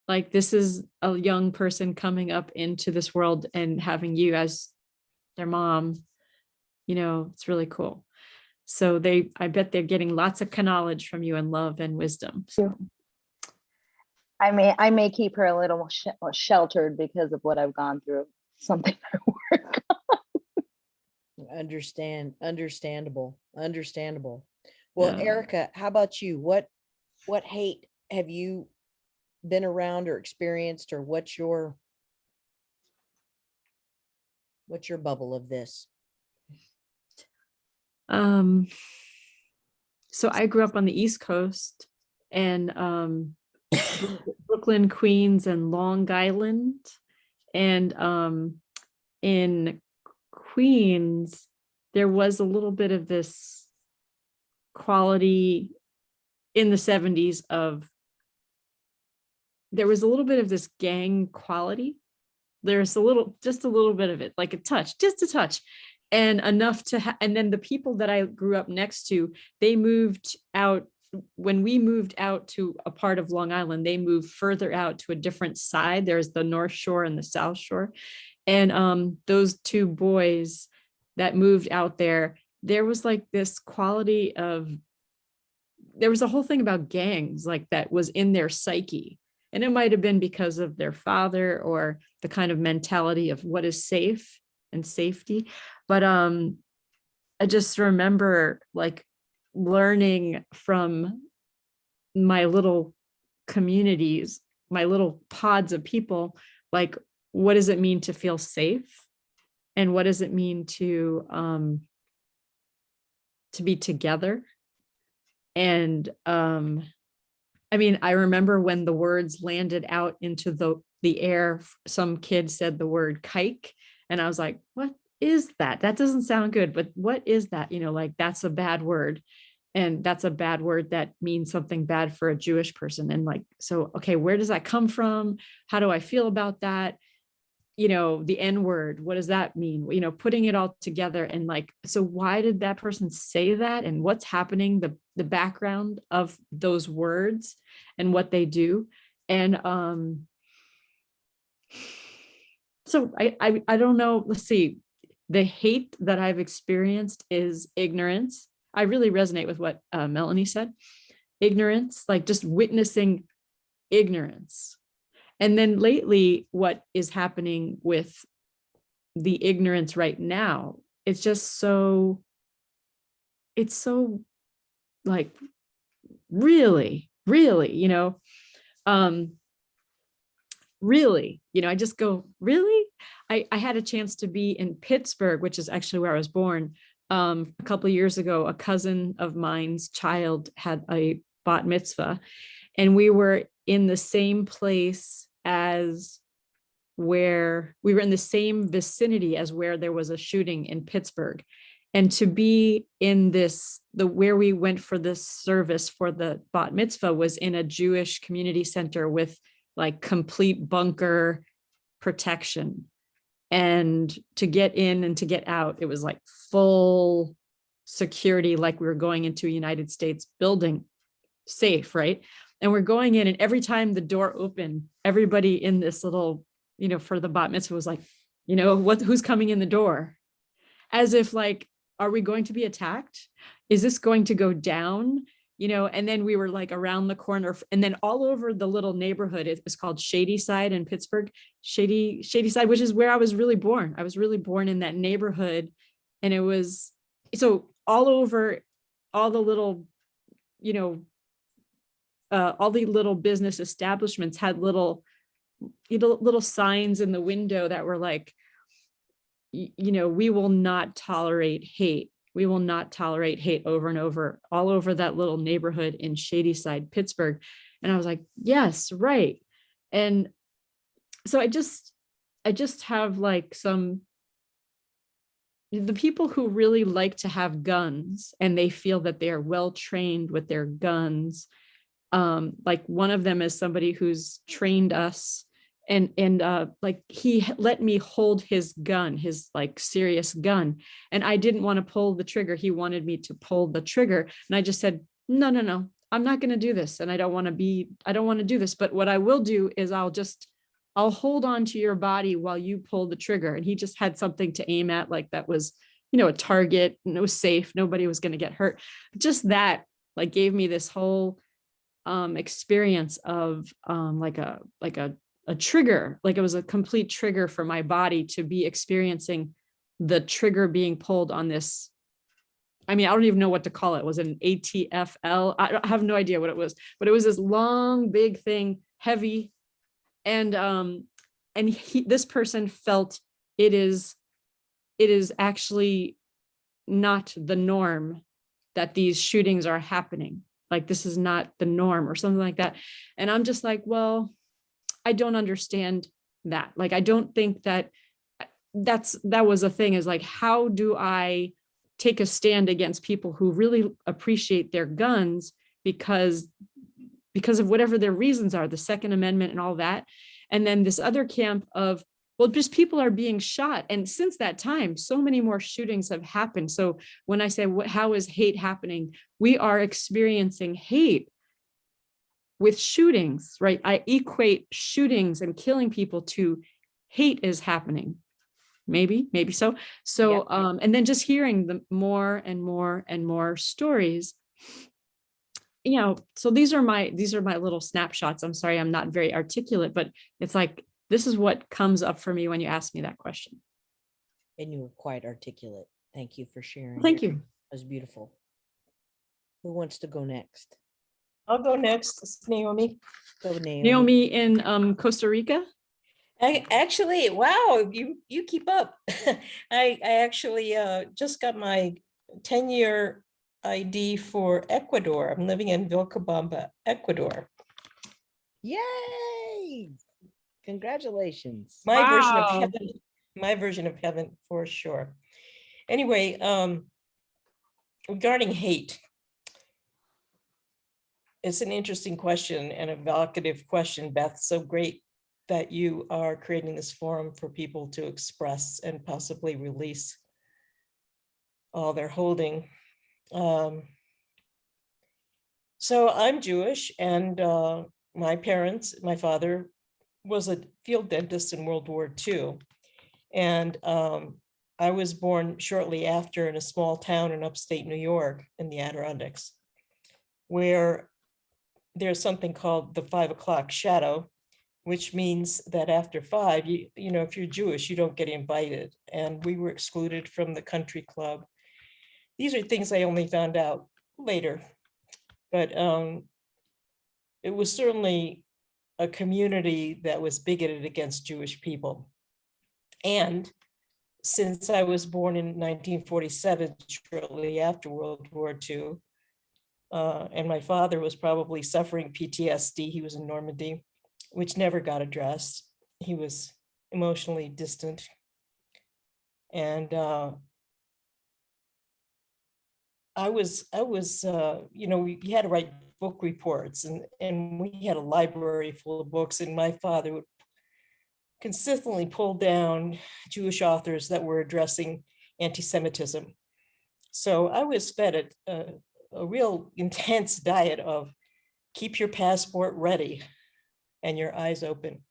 Like, this is a young person coming up into this world and having you as their mom, it's really cool. So I bet they're getting lots of knowledge from you and love and wisdom. So I may keep her a little sheltered because of what I've gone through. Something I work on. Understandable. Well, Yeah. Erica, how about you? What hate have you been around or experienced, or what's your bubble of this? So I grew up on the East Coast, and Brooklyn, Queens, and Long Island. And in Queens, there was a little bit of this quality in the 70s there was a little bit of this gang quality. There's just a little bit of it, like just a touch. And enough and then the people that I grew up next to, they moved out. When we moved out to a part of Long Island, they moved further out to a different side. There's the North Shore and the South Shore. And those two boys that moved out there was like this quality there was a whole thing about gangs like that was in their psyche. And it might have been because of their father or the kind of mentality of what is safe and safety. But I just remember like learning from my little communities, my little pods of people, like, what does it mean to feel safe? And what does it mean to be together? And I remember when the words landed out into the air, some kid said the word kike, and I was like, what is that? That doesn't sound good, but what is that? Like, that's a bad word. And that's a bad word that means something bad for a Jewish person. And like, so, okay, where does that come from? How do I feel about that? The N word, what does that mean? Putting it all together and like, so why did that person say that? And what's happening, the background of those words and what they do. And so I don't know, let's see, the hate that I've experienced is ignorance. I really resonate with what Melanie said. Ignorance, like just witnessing ignorance. And then lately, what is happening with the ignorance right now, it's so like, really, really, really, I just go, really? I had a chance to be in Pittsburgh, which is actually where I was born. A couple of years ago, a cousin of mine's child had a bat mitzvah, and we were in the same place as where we were in the same vicinity as where there was a shooting in Pittsburgh. And to be in where we went for this service for the bat mitzvah was in a Jewish community center with like complete bunker protection. And to get in and to get out, it was like full security, like we were going into a United States building, safe, right? And we're going in, and every time the door opened, everybody in this little, for the bat mitzvah was like, who's coming in the door? As if like, are we going to be attacked? Is this going to go down? And then we were like around the corner, and then all over the little neighborhood, it was called Shady Side in Pittsburgh, Shady Side, which is where I was really born. I was really born in that neighborhood. And it was, so all over all the little you know, all the little business establishments had little, little signs in the window that were like, you know, we will not tolerate hate. We will not tolerate hate, over and over, all over that little neighborhood in Shadyside, Pittsburgh. And I was like, yes, right. And so I just have like the people who really like to have guns and they feel that they are well trained with their guns. Like one of them is somebody who's trained us, and like he let me hold his gun, his like serious gun. And I didn't want to pull the trigger. He wanted me to pull the trigger. And I just said, no, I'm not going to do this. And I don't want to do this. But what I will do is I'll hold on to your body while you pull the trigger. And he just had something to aim at, like that was, you know, a target, and it was safe. Nobody was going to get hurt. Just that like gave me this whole experience of like a trigger, like it was a complete trigger for my body to be experiencing the trigger being pulled on this. I mean, I don't even know what to call it. Was it an ATFL? I have no idea what it was, but it was this long, big thing, heavy. And this person felt it is actually not the norm that these shootings are happening. Like this is not the norm or something like that. And I'm just like, well, I don't understand that. Like, I don't think that was a thing, is like, how do I take a stand against people who really appreciate their guns because of whatever their reasons are, the Second Amendment and all that. And then this other camp of, well, just people are being shot. And since that time, so many more shootings have happened. So when I say, how is hate happening? We are experiencing hate with shootings, right? I equate shootings and killing people to hate is happening. Maybe so. So, Yep. And then just hearing the more and more and more stories, you know, so these are my little snapshots. I'm sorry, I'm not very articulate, but it's like, this is what comes up for me when you ask me that question. And you were quite articulate. Thank you for sharing. Thank That you. was beautiful. Who wants to go next? I'll go next. It's Naomi. Go, Naomi. Naomi in Costa Rica. Actually, wow, you keep up. I actually just got my 10-year ID for Ecuador. I'm living in Vilcabamba, Ecuador. Yay! Congratulations. My version of Wow. heaven, my version of heaven for sure. Anyway, regarding hate, it's an interesting question and a evocative question, Beth. So great that you are creating this forum for people to express and possibly release all they're holding. So I'm Jewish, and my father was a field dentist in World War II. And I was born shortly after in a small town in upstate New York in the Adirondacks, where there's something called the 5 o'clock shadow, which means that after 5, you know, if you're Jewish, you don't get invited. And we were excluded from the country club. These are things I only found out later, but it was certainly a community that was bigoted against Jewish people. And since I was born in 1947, shortly after World War II, and my father was probably suffering PTSD, he was in Normandy, which never got addressed. He was emotionally distant. And I was, you know, we had to write book reports, and we had a library full of books, and my father would consistently pull down Jewish authors that were addressing anti-Semitism. So I was fed a real intense diet of keep your passport ready and your eyes open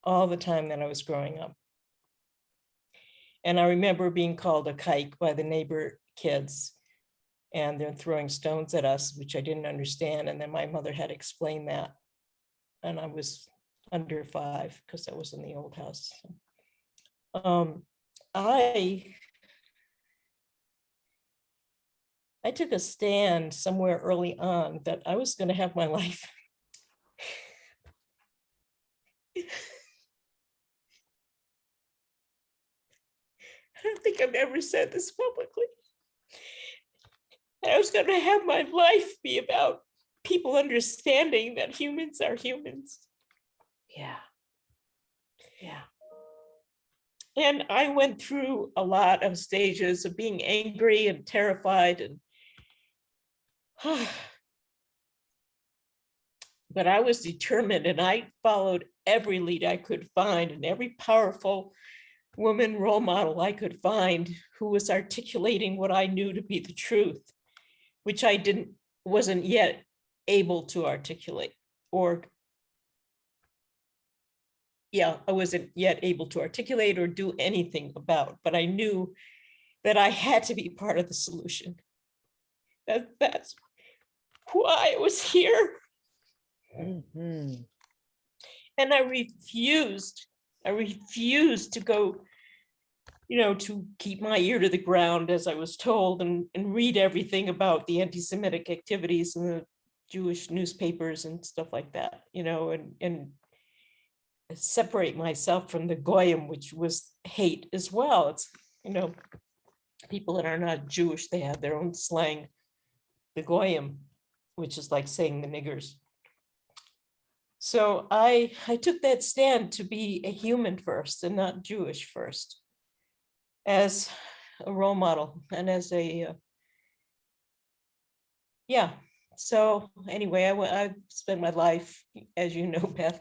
all the time that I was growing up. And I remember being called a kike by the neighbor kids, and they're throwing stones at us, which I didn't understand. And then my mother had explained that. And I was under 5 because I was in the old house. I I took a stand somewhere early on that I was going to have my life. I don't think I've ever said this publicly. I was going to have my life be about people understanding that humans are humans. Yeah. Yeah. And I went through a lot of stages of being angry and terrified and but I was determined, and I followed every lead I could find and every powerful woman role model I could find who was articulating what I knew to be the truth, which I wasn't yet able to articulate, or I wasn't yet able to articulate or do anything about, but I knew that I had to be part of the solution. That's why I was here. Mhm. And I refused to go, to keep my ear to the ground, as I was told, and read everything about the anti-Semitic activities in the Jewish newspapers and stuff like that, and separate myself from the Goyim, which was hate as well. It's, people that are not Jewish, they have their own slang, the Goyim, which is like saying the niggers. So I took that stand to be a human first and not Jewish first, as a role model and as a, So anyway, I spent my life, as you know, Beth,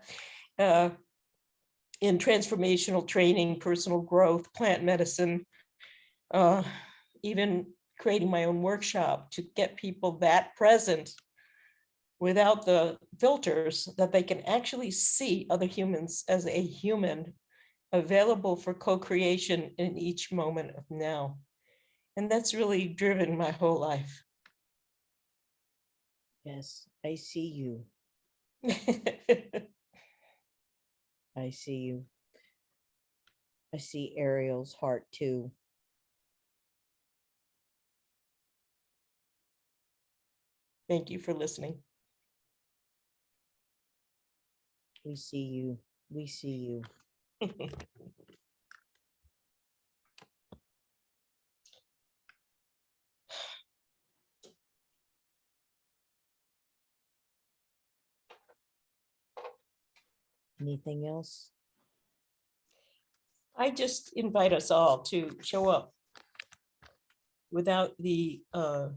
in transformational training, personal growth, plant medicine, even creating my own workshop to get people that present without the filters, that they can actually see other humans as a human available for co-creation in each moment of now. And that's really driven my whole life. Yes, I see you. I see you. I see Ariel's heart too. Thank you for listening. We see you. We see you. Anything else? I just invite us all to show up without the, to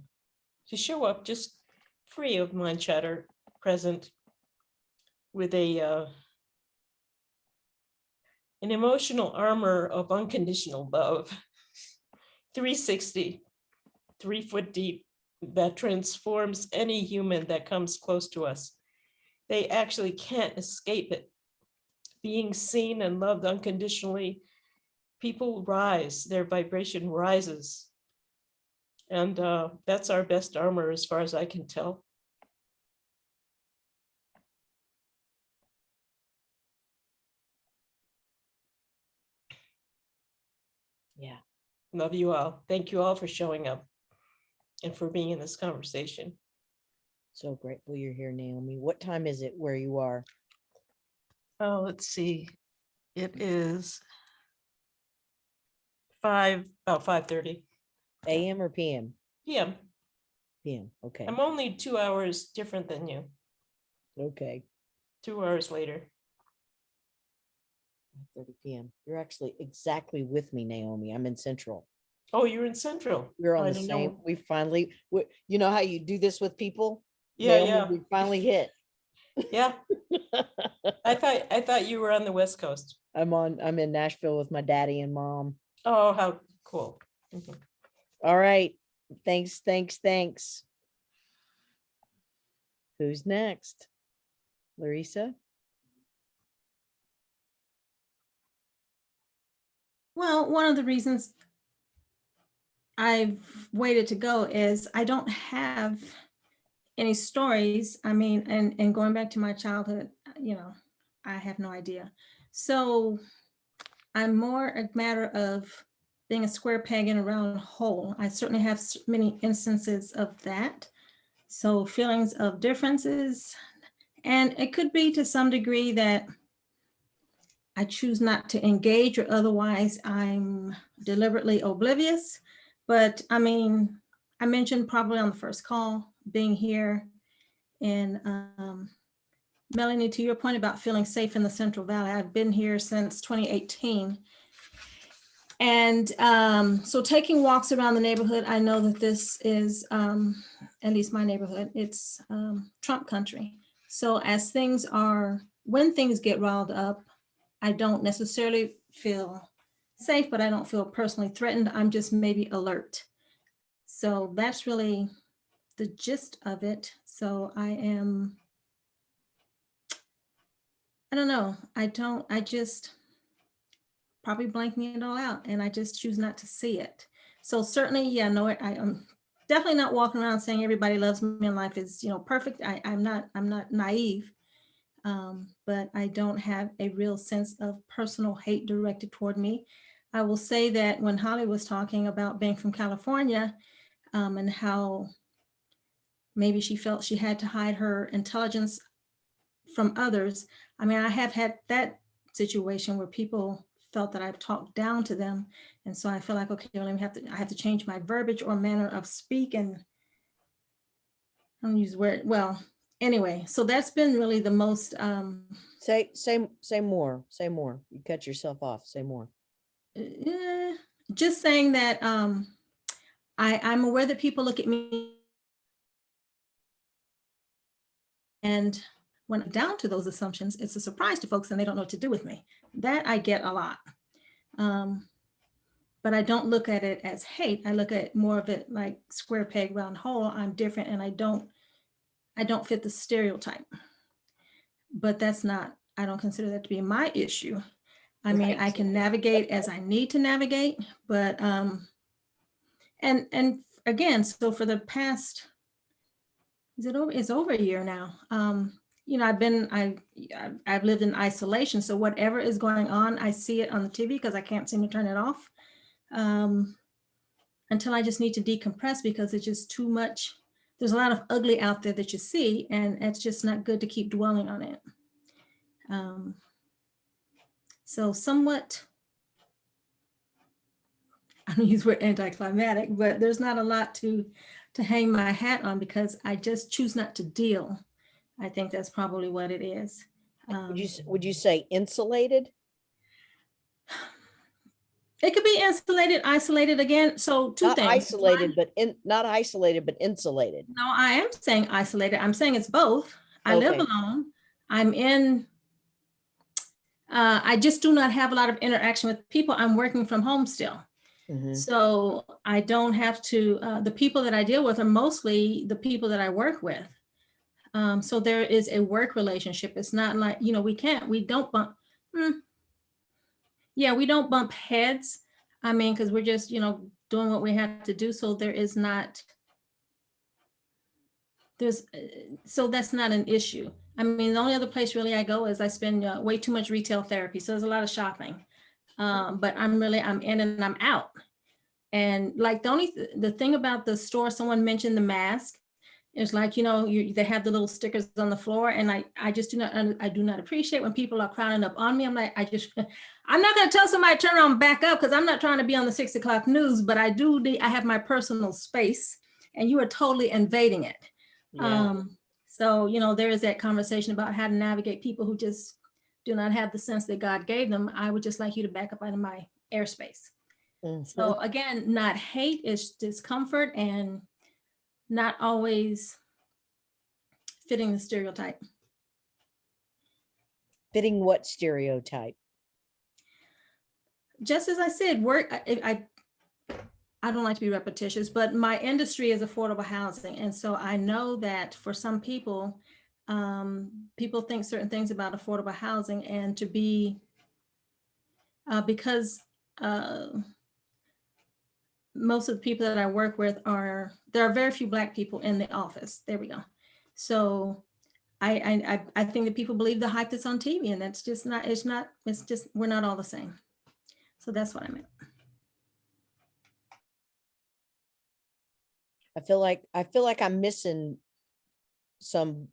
show up just free of mind chatter, present with an emotional armor of unconditional love, 360, 3 foot deep, that transforms any human that comes close to us. They actually can't escape it. Being seen and loved unconditionally, people rise, their vibration rises. And that's our best armor as far as I can tell. Yeah. Love you all. Thank you all for showing up and for being in this conversation. So grateful you're here, Naomi. What time is it where you are? Oh, let's see. It is about 5:30 AM or PM? p.m. PM. Okay. I'm only 2 hours different than you, Okay. 2 hours later. 5:30 PM. You're actually exactly with me, Naomi. I'm in Central. Oh, you're in Central. We're on I the didn't same. know. We finally, you know how you do this with people? Yeah, Naomi, yeah. we finally hit. Yeah. I thought you were on the West Coast. I'm in Nashville with my daddy and mom. Oh, how cool. Mhm. All right. Thanks. Who's next? Larissa? Well, one of the reasons I've waited to go is I don't have any stories. I mean, and going back to my childhood, I have no idea. So I'm more a matter of being a square peg in a round hole. I certainly have many instances of that. So feelings of differences, and it could be to some degree that I choose not to engage, or otherwise I'm deliberately oblivious. But I mean, I mentioned probably on the first call being here, and Melanie, to your point about feeling safe in the Central Valley, I've been here since 2018. And so taking walks around the neighborhood, I know that this is, at least my neighborhood, it's Trump country. So as things are, when things get riled up, I don't necessarily feel safe, but I don't feel personally threatened. I'm just maybe alert. So that's really the gist of it. So I don't know. I just probably blanking it all out, and I just choose not to see it. So certainly, yeah, no, I am definitely not walking around saying everybody loves me and life is, perfect. I'm not naive. But I don't have a real sense of personal hate directed toward me. I will say that when Holly was talking about being from California, and how maybe she felt she had to hide her intelligence from others. I mean, I have had that situation where people felt that I've talked down to them. And so I feel like, okay, well, I have to change my verbiage or manner of speak, and I don't use the word, well, anyway, so that's been really the most, Say more. You cut yourself off. Say more. just saying that I'm aware that people look at me, and when I'm down to those assumptions, it's a surprise to folks and they don't know what to do with me. That I get a lot. But I don't look at it as hate. I look at more of it like square peg, round hole. I'm different and I don't fit the stereotype. But I don't consider that to be my issue. I mean, I can navigate as I need to navigate, but and again, so for the past, it's over a year now. I've lived in isolation. So whatever is going on, I see it on the TV because I can't seem to turn it off. Until I just need to decompress because it's just too much. There's a lot of ugly out there that you see, and it's just not good to keep dwelling on it. So somewhat, I don't use the word anticlimactic, but there's not a lot to hang my hat on because I just choose not to deal. I think that's probably what it is. Would you say insulated? It could be insulated, isolated again. So two Not things. isolated, not isolated, but insulated. No, I am saying isolated. I'm saying it's both. I live alone. I just do not have a lot of interaction with people. I'm working from home still. Mm-hmm. So I don't have to, the people that I deal with are mostly the people that I work with. So there is a work relationship. It's not like, we don't bump. Yeah, we don't bump heads. I mean, because we're just, doing what we have to do. So so that's not an issue. I mean, the only other place really I go is I spend way too much retail therapy. So there's a lot of shopping, but I'm in and I'm out. And like the thing about the store, someone mentioned the mask. It's like, they have the little stickers on the floor, and I just do not appreciate when people are crowding up on me. I'm like, I'm not going to tell somebody to turn around and back up because I'm not trying to be on the 6 o'clock news, but I have my personal space, and you are totally invading it. Yeah. So, there is that conversation about how to navigate people who just do not have the sense that God gave them. I would just like you to back up out of my airspace. Mm-hmm. So again, not hate, it's discomfort and not always fitting the stereotype. Fitting what stereotype? Just as I said, work. I don't like to be repetitious, but my industry is affordable housing, and so I know that for some people, people think certain things about affordable housing, and to be because most of the people that I work with there are very few Black people in the office. There we go. So I think that people believe the hype that's on TV, and that's just not, it's just, we're not all the same. So that's what I meant. I feel like I'm missing some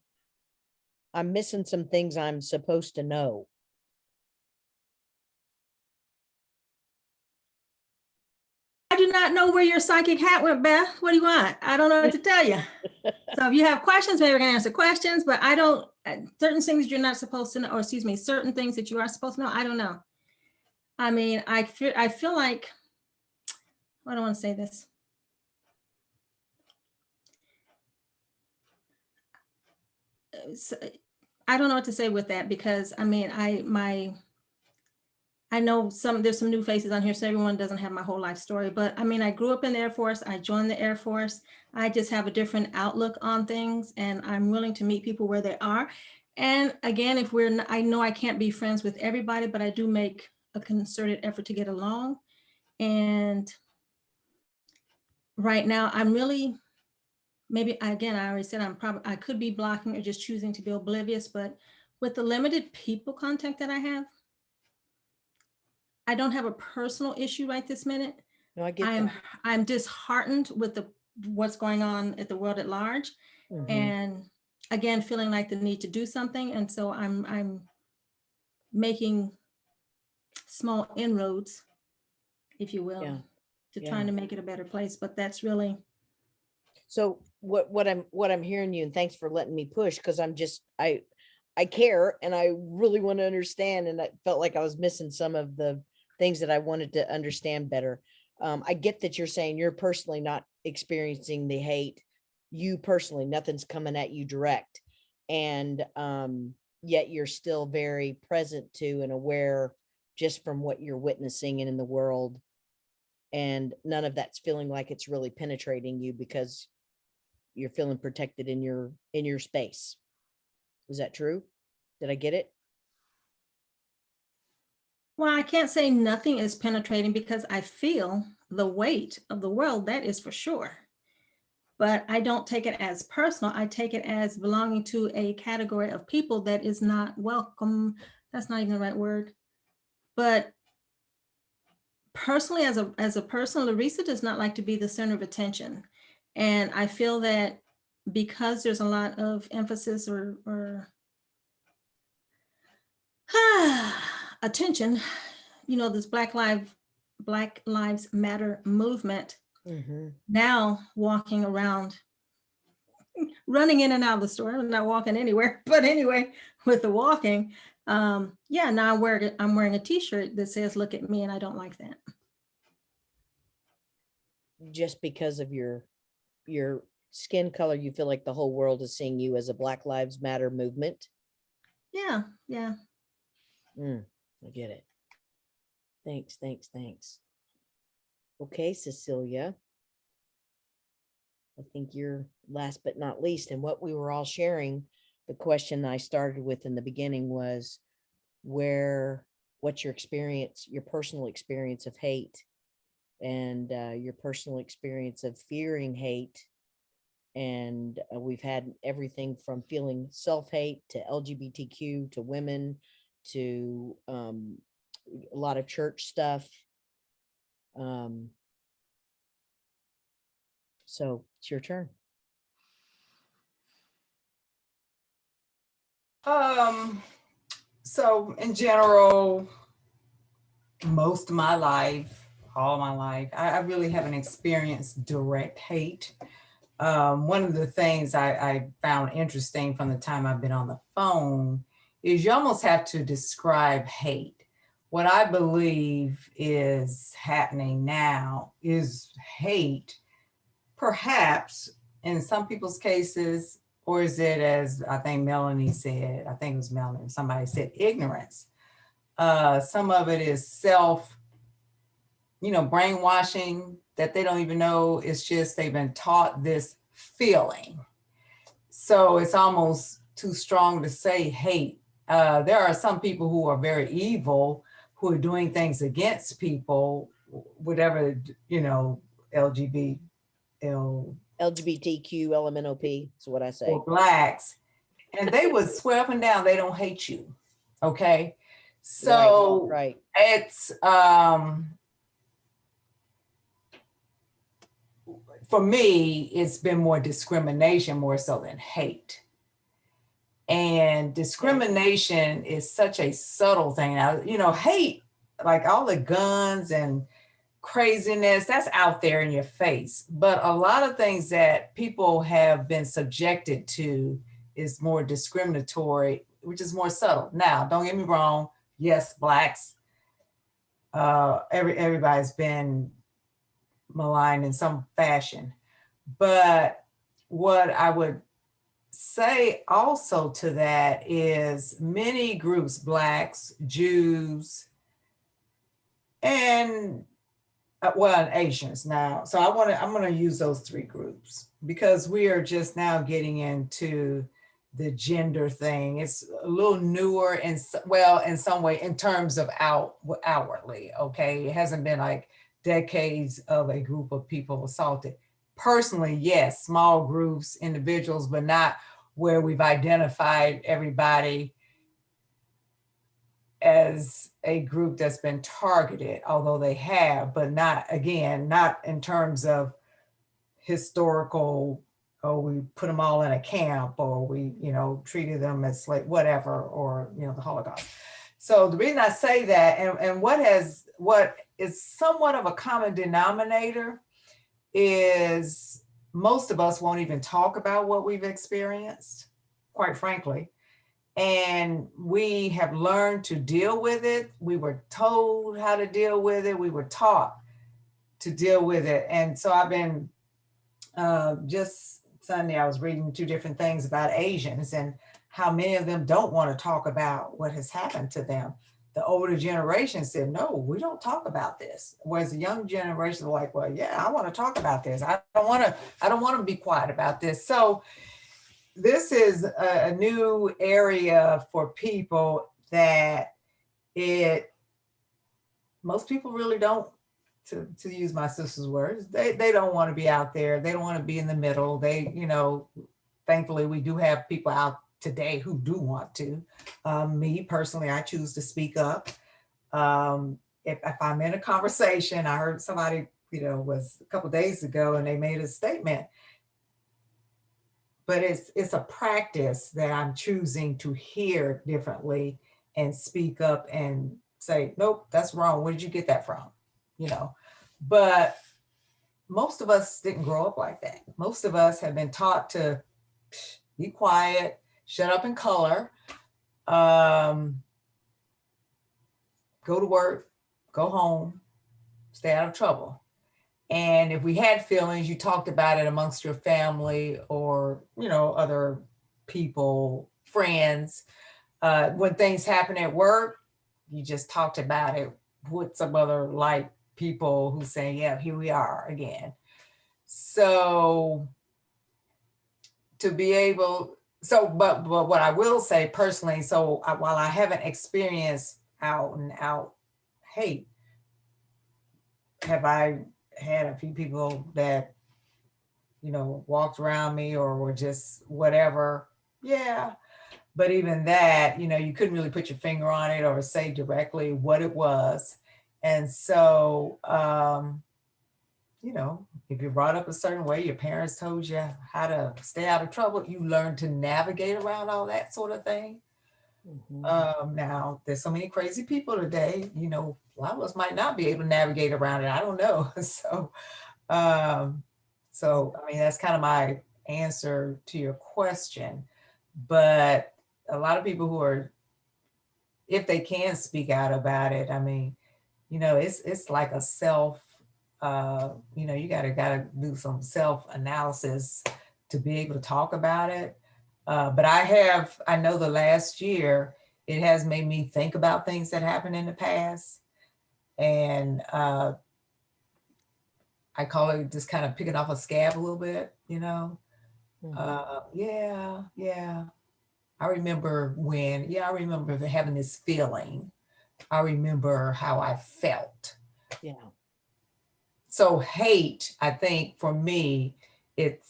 things I'm supposed to know. I do not know where your psychic hat went, Beth. What do you want? I don't know what to tell you. So if you have questions, maybe we're gonna answer questions, but I don't, certain things you're not supposed to know, or excuse me, certain things that you are supposed to know, I don't know. I mean, I feel like, I don't want to say this. I don't know what to say with that, because I mean, I know there's some new faces on here, so everyone doesn't have my whole life story, but I mean, I grew up in the Air Force. I joined the Air Force. I just have a different outlook on things, and I'm willing to meet people where they are. And again, I know I can't be friends with everybody, but I do make a concerted effort to get along. And right now I'm really, maybe again, I already said I could be blocking or just choosing to be oblivious, but with the limited people contact that I have, I don't have a personal issue right this minute. No, I get that. I'm disheartened with what's going on at the world at large. Mhm. And again, feeling like the need to do something. And so I'm making small inroads, if you will, Yeah. to trying to make it a better place. But that's really, So what I'm hearing you, and thanks for letting me push, because I care and I really want to understand, and I felt like I was missing some of the things that I wanted to understand better. I get that you're saying you're personally not experiencing the hate. You personally, nothing's coming at you direct, and yet you're still very present to and aware just from what you're witnessing and in the world, and none of that's feeling like it's really penetrating you because you're feeling protected in your space. Was that true? Did I get it? well, I can't say nothing is penetrating because I feel the weight of the world, that is for sure. But I don't take it as personal. I take it as belonging to a category of people that is not welcome. That's not even the right word. But personally, as a person, Larissa does not like to be the center of attention. And I feel that because there's a lot of emphasis or attention, this Black Lives Matter movement, now walking around, running in and out of the store. I'm not walking anywhere, but anyway, with the walking, yeah, now I'm wearing a t-shirt that says, "Look at me," and I don't like that. Just because of your skin color, you feel like the whole world is seeing you as a Black Lives Matter movement? Yeah. I get it. Thanks. Okay, Cecilia. I think you're last but not least. And what we were all sharing, the question I started with in the beginning was what's your experience, your personal experience of hate, and your personal experience of fearing hate. And we've had everything from feeling self-hate to LGBTQ to women to a lot of church stuff. So it's your turn. So in general, most of my life, all my life, I really haven't experienced direct hate. One of the things I found interesting from the time I've been on the phone is you almost have to describe hate. What I believe is happening now is hate, perhaps in some people's cases, or is it, as I think Melanie said, I think it was Melanie, somebody said ignorance. Some of it is brainwashing that they don't even know. It's just they've been taught this feeling. So it's almost too strong to say hate. There are some people who are very evil, who are doing things against people, whatever, LGBTQ, LMNOP is what I say. or Blacks, and they would swear up and down they don't hate you. Okay. So right. It's for me, it's been more discrimination more so than hate. And discrimination is such a subtle thing. Now, you know, hate, like all the guns and craziness, that's out there in your face. But a lot of things that people have been subjected to is more discriminatory, which is more subtle. Now, don't get me wrong. Yes, Blacks, everybody's been maligned in some fashion. But what I would say also to that is many groups, Blacks, Jews, and well, Asians now. So I'm going to use those three groups because we are just now getting into the gender thing. It's a little newer and well, in some way, in terms of outwardly, okay? It hasn't been like decades of a group of people assaulted. Personally, yes, small groups, individuals, but not where we've identified everybody as a group that's been targeted, although they have, but not, again, not in terms of historical, oh, we put them all in a camp, or we, you know, treated them as like whatever, or, you know, the Holocaust. So the reason I say that, and what is somewhat of a common denominator is most of us won't even talk about what we've experienced, quite frankly. And we have learned to deal with it. We were told how to deal with it. We were taught to deal with it. And so I've been, just Sunday, I was reading two different things about Asians and how many of them don't want to talk about what has happened to them. The older generation said, no, we don't talk about this. Whereas the young generation are like, well, yeah, I want to talk about this. I don't want to be quiet about this. So this is a new area for people that most people really don't, to use my sister's words, they don't want to be out there. They don't want to be in the middle. They, you know, thankfully we do have people out today who do want to. Me personally, I choose to speak up. If I'm in a conversation, I heard somebody, you know, was a couple of days ago and they made a statement. But it's a practice that I'm choosing to hear differently and speak up and say, nope, that's wrong. Where did you get that from? You know, but most of us didn't grow up like that. Most of us have been taught to be quiet, shut up and color, go to work, go home, stay out of trouble. And if we had feelings, you talked about it amongst your family or, you know, other people, friends. When things happen at work, you just talked about it with some other like people who say, yeah, here we are again. So to be able, but what I will say personally, so while I haven't experienced out and out hate, have I had a few people that, you know, walked around me or were just whatever. Yeah. But even that, you know, you couldn't really put your finger on it or say directly what it was. And so, you know, if you're brought up a certain way, your parents told you how to stay out of trouble, you learn to navigate around all that sort of thing. Mm-hmm. Now, there's so many crazy people today, you know, a lot of us might not be able to navigate around it. I don't know. So, I mean, that's kind of my answer to your question. But a lot of people who are, if they can speak out about it, I mean, you know, it's like a self, you know, you gotta do some self-analysis to be able to talk about it. But I know the last year, it has made me think about things that happened in the past. And I call it just kind of picking off a scab a little bit, you know? Mm-hmm. Yeah. I remember having this feeling. I remember how I felt. Yeah. So hate, I think for me, it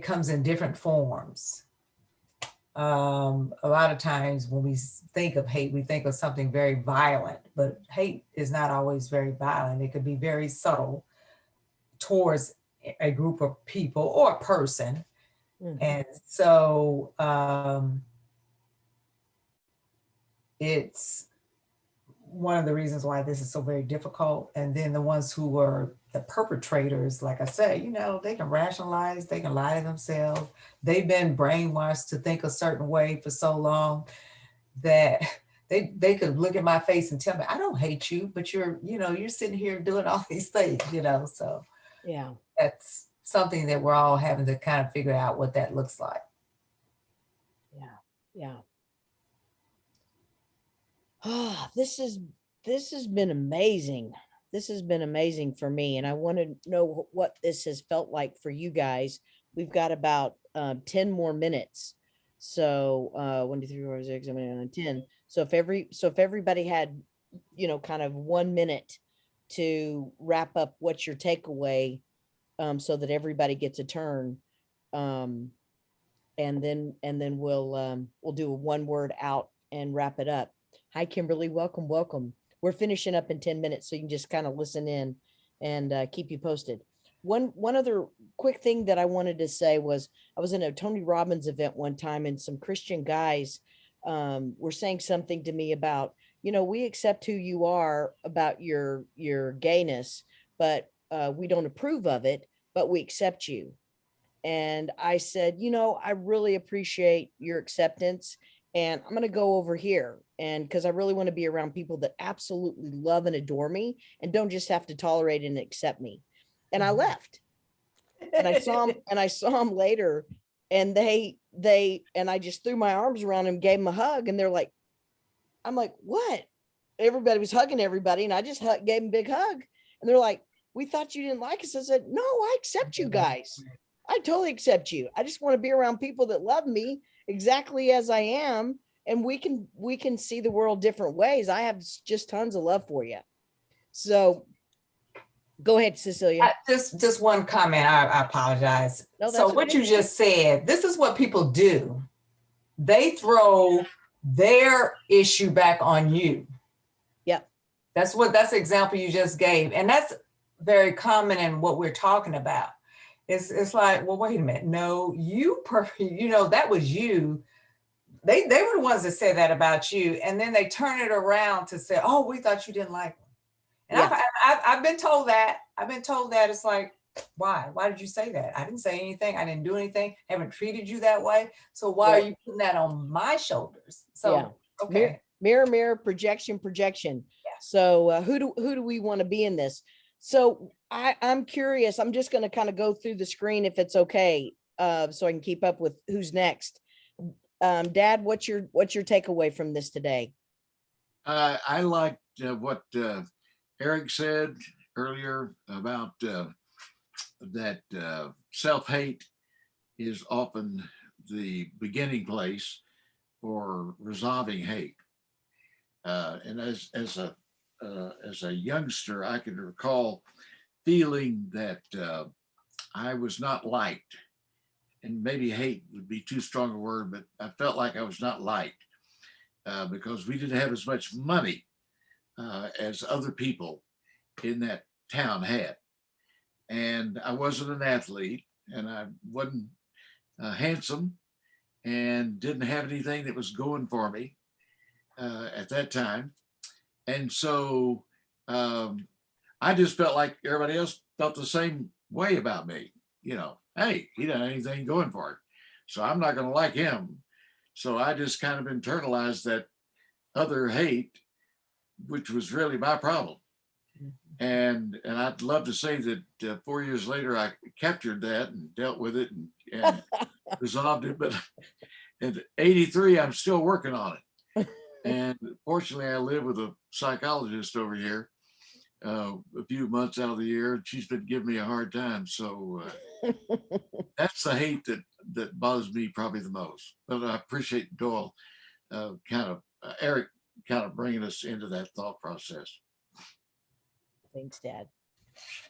comes in different forms. A lot of times when we think of hate, we think of something very violent, but hate is not always very violent. It could be very subtle towards a group of people or a person. Mhm. And so it's one of the reasons why this is so very difficult. And then the ones who are the perpetrators, like I said, you know, they can rationalize, they can lie to themselves. They've been brainwashed to think a certain way for so long that they could look at my face and tell me, I don't hate you, but you're sitting here doing all these things, you know, so Yeah. that's something that we're all having to kind of figure out what that looks like. Yeah. Yeah. Ah, this has been amazing. This has been amazing for me, and I want to know what this has felt like for you guys. We've got about 10 more minutes. So 1, 2, 3, 4, 6, 7, 8, 9, 10. So if everybody had, you know, kind of 1 minute to wrap up what's your takeaway, so that everybody gets a turn. And then we'll do a 1 word out and wrap it up. Hi, Kimberly. Welcome, welcome. We're finishing up in 10 minutes, so you can just kind of listen in and keep you posted. One other quick thing that I wanted to say was I was in a Tony Robbins event one time, and some Christian guys were saying something to me about, you know, we accept who you are about your gayness, but we don't approve of it, but we accept you. And I said, you know, I really appreciate your acceptance, and I'm going to go over here. And because I really want to be around people that absolutely love and adore me and don't just have to tolerate and accept me. And I left, and I saw them later, and and I just threw my arms around them, gave them a hug, and they're like, I'm like, what? Everybody was hugging everybody, and I just gave them a big hug. And they're like, we thought you didn't like us. I said, no, I accept you guys. I totally accept you. I just want to be around people that love me exactly as I am, and we can see the world different ways. I have just tons of love for you. So go ahead, Cecilia. Just one comment. I apologize. No, so that's what okay. you just said, this is what people do. They throw their issue back on you. Yep. That's the example you just gave. And that's very common in what we're talking about. It's like, well, wait a minute. No, that was you. They were the ones that said that about you. And then they turn it around to say, oh, we thought you didn't like them. And yeah. I've been told that. It's like, why? Why did you say that? I didn't say anything. I didn't do anything. I haven't treated you that way. So why are you putting that on my shoulders? So, yeah. Okay. Mirror, projection. Yeah. So who do we want to be in this? So I'm curious. I'm just going to kind of go through the screen if it's okay, so I can keep up with who's next. Dad, what's your takeaway from this today? I liked what Eric said earlier about that self-hate is often the beginning place for resolving hate. And as a youngster, I can recall feeling that I was not liked, and maybe hate would be too strong a word, but I felt like I was not liked because we didn't have as much money as other people in that town had. And I wasn't an athlete, and I wasn't handsome, and didn't have anything that was going for me at that time. And so I just felt like everybody else felt the same way about me. You know, hey, he doesn't have anything going for him, so I'm not going to like him. So I just kind of internalized that other hate, which was really my problem. And I'd love to say that 4 years later, I captured that and dealt with it and resolved it. But at 83, I'm still working on it. And fortunately, I live with a psychologist over here a few months out of the year. She's been giving me a hard time. So that's the hate that bothers me probably the most. But I appreciate Doyle Eric kind of bringing us into that thought process. Thanks, Dad.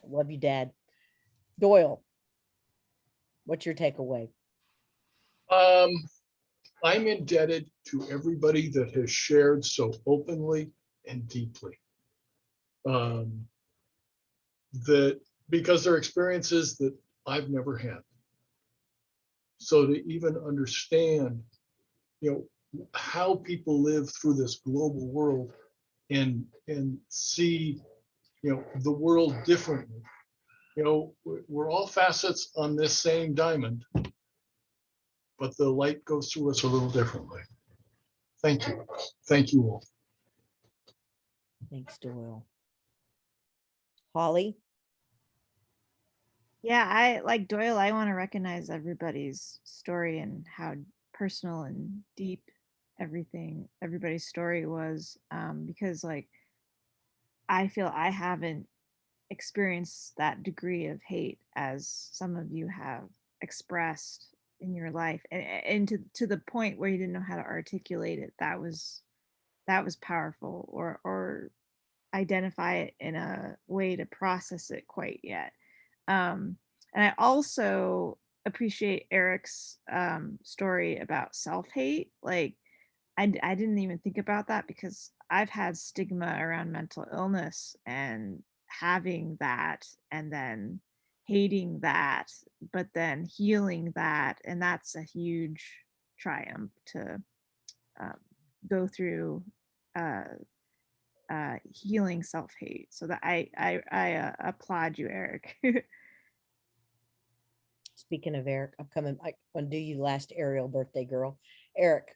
I love you, Dad. Doyle, what's your takeaway? I'm indebted to everybody that has shared so openly and deeply. That because they're experiences that I've never had. So to even understand, how people live through this global world and see, the world differently. We're all facets on this same diamond, but the light goes through us a little differently. Thank you. Thank you all. Thanks, Doyle. Holly? Yeah, I like Doyle. I want to recognize everybody's story and how personal and deep everybody's story was, because like I feel I haven't experienced that degree of hate as some of you have expressed in your life, and to the point where you didn't know how to articulate it. That was powerful, or identify it in a way to process it quite yet. And I also appreciate Eric's story about self-hate. Like I didn't even think about that, because I've had stigma around mental illness and having that, and then hating that, but then healing that. And that's a huge triumph to go through healing self-hate. So that I applaud you, Eric. Speaking of Eric, I'm gonna do you last Ariel birthday girl. Eric.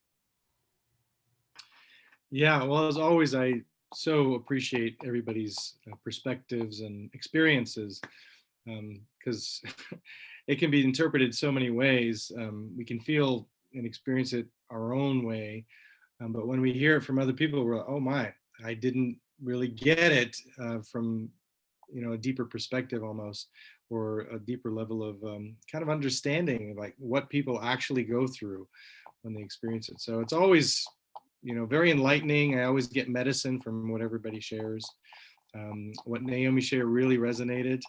Yeah, well, as always, I so appreciate everybody's perspectives and experiences, because it can be interpreted so many ways. We can feel and experience it our own way, but when we hear it from other people, we're like, oh my, I didn't really get it from a deeper perspective almost, or a deeper level of kind of understanding like what people actually go through when they experience it. So it's always very enlightening. I always get medicine from what everybody shares. What Naomi shared really resonated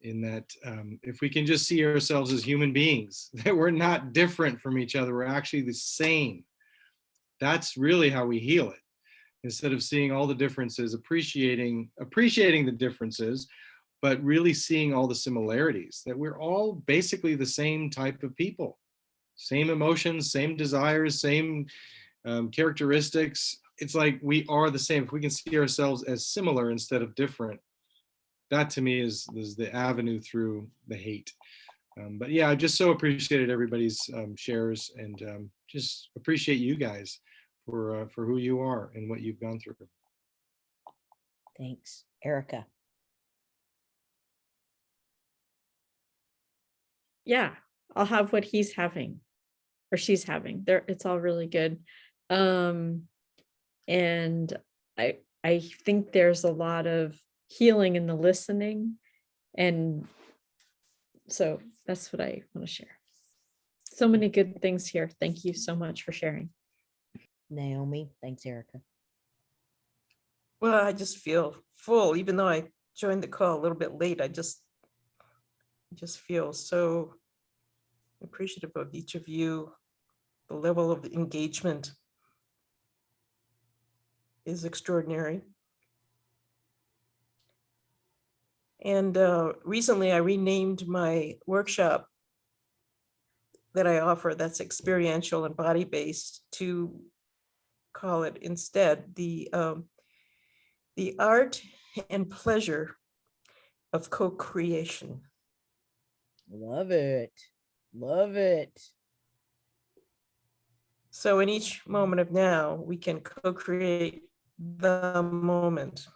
in that if we can just see ourselves as human beings, that we're not different from each other, we're actually the same. That's really how we heal it. Instead of seeing all the differences, appreciating the differences, but really seeing all the similarities, that we're all basically the same type of people, same emotions, same desires, same characteristics. It's like we are the same. If we can see ourselves as similar instead of different, that to me is the avenue through the hate. But yeah, I just so appreciated everybody's shares, and just appreciate you guys for who you are and what you've gone through. Thanks. Erica. Yeah, I'll have what he's having or she's having. It's all really good. And I think there's a lot of healing in the listening, and so that's what I want to share. So many good things here. Thank you so much for sharing. Naomi. Thanks, Erica. Well, I just feel full, even though I joined the call a little bit late. I just feel so appreciative of each of you. The level of engagement is extraordinary. And recently I renamed my workshop that I offer, that's experiential and body-based, to call it instead the art and pleasure of co-creation. Love it. Love it. So in each moment of now, we can co-create the moment.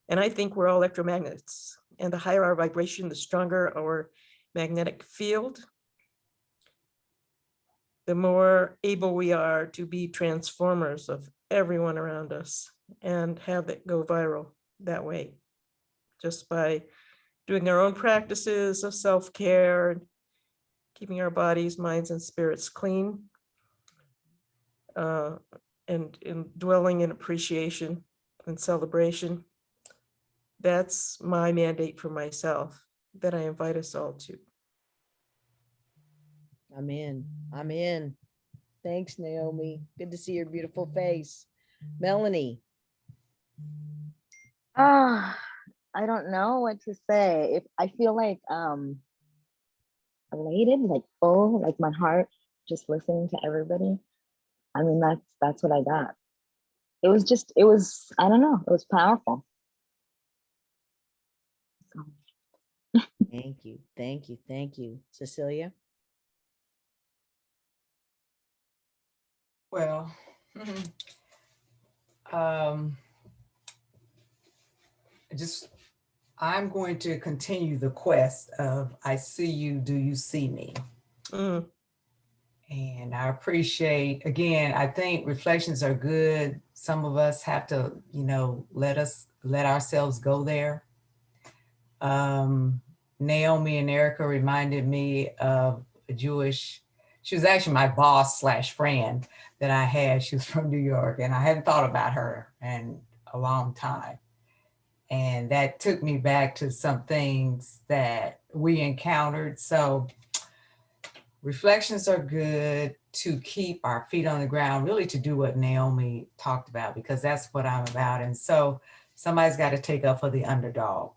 And I think we're all electromagnets, and the higher our vibration, the stronger our magnetic field, the more able we are to be transformers of everyone around us and have it go viral that way, just by doing our own practices of self-care and keeping our bodies, minds, and spirits clean, and dwelling in appreciation and celebration. That's my mandate for myself that I invite us all to. I'm in. I'm in. Thanks, Naomi. Good to see your beautiful face. Melanie. I don't know what to say. If I feel like elated, like full, like my heart just listening to everybody. I mean, that's what I got. It was, I don't know, it was powerful. So, Thank you. Thank you. Thank you. Cecilia? Well, um, I'm going to continue the quest of I see you, do you see me? And I appreciate, again, I think reflections are good. Some of us have to, let ourselves go there. Naomi and Erica reminded me of a Jewish, she was actually my boss / friend that I had. She was from New York, and I hadn't thought about her in a long time. And that took me back to some things that we encountered. So reflections are good to keep our feet on the ground, really to do what Naomi talked about, because that's what I'm about. And so somebody's got to take up for the underdog.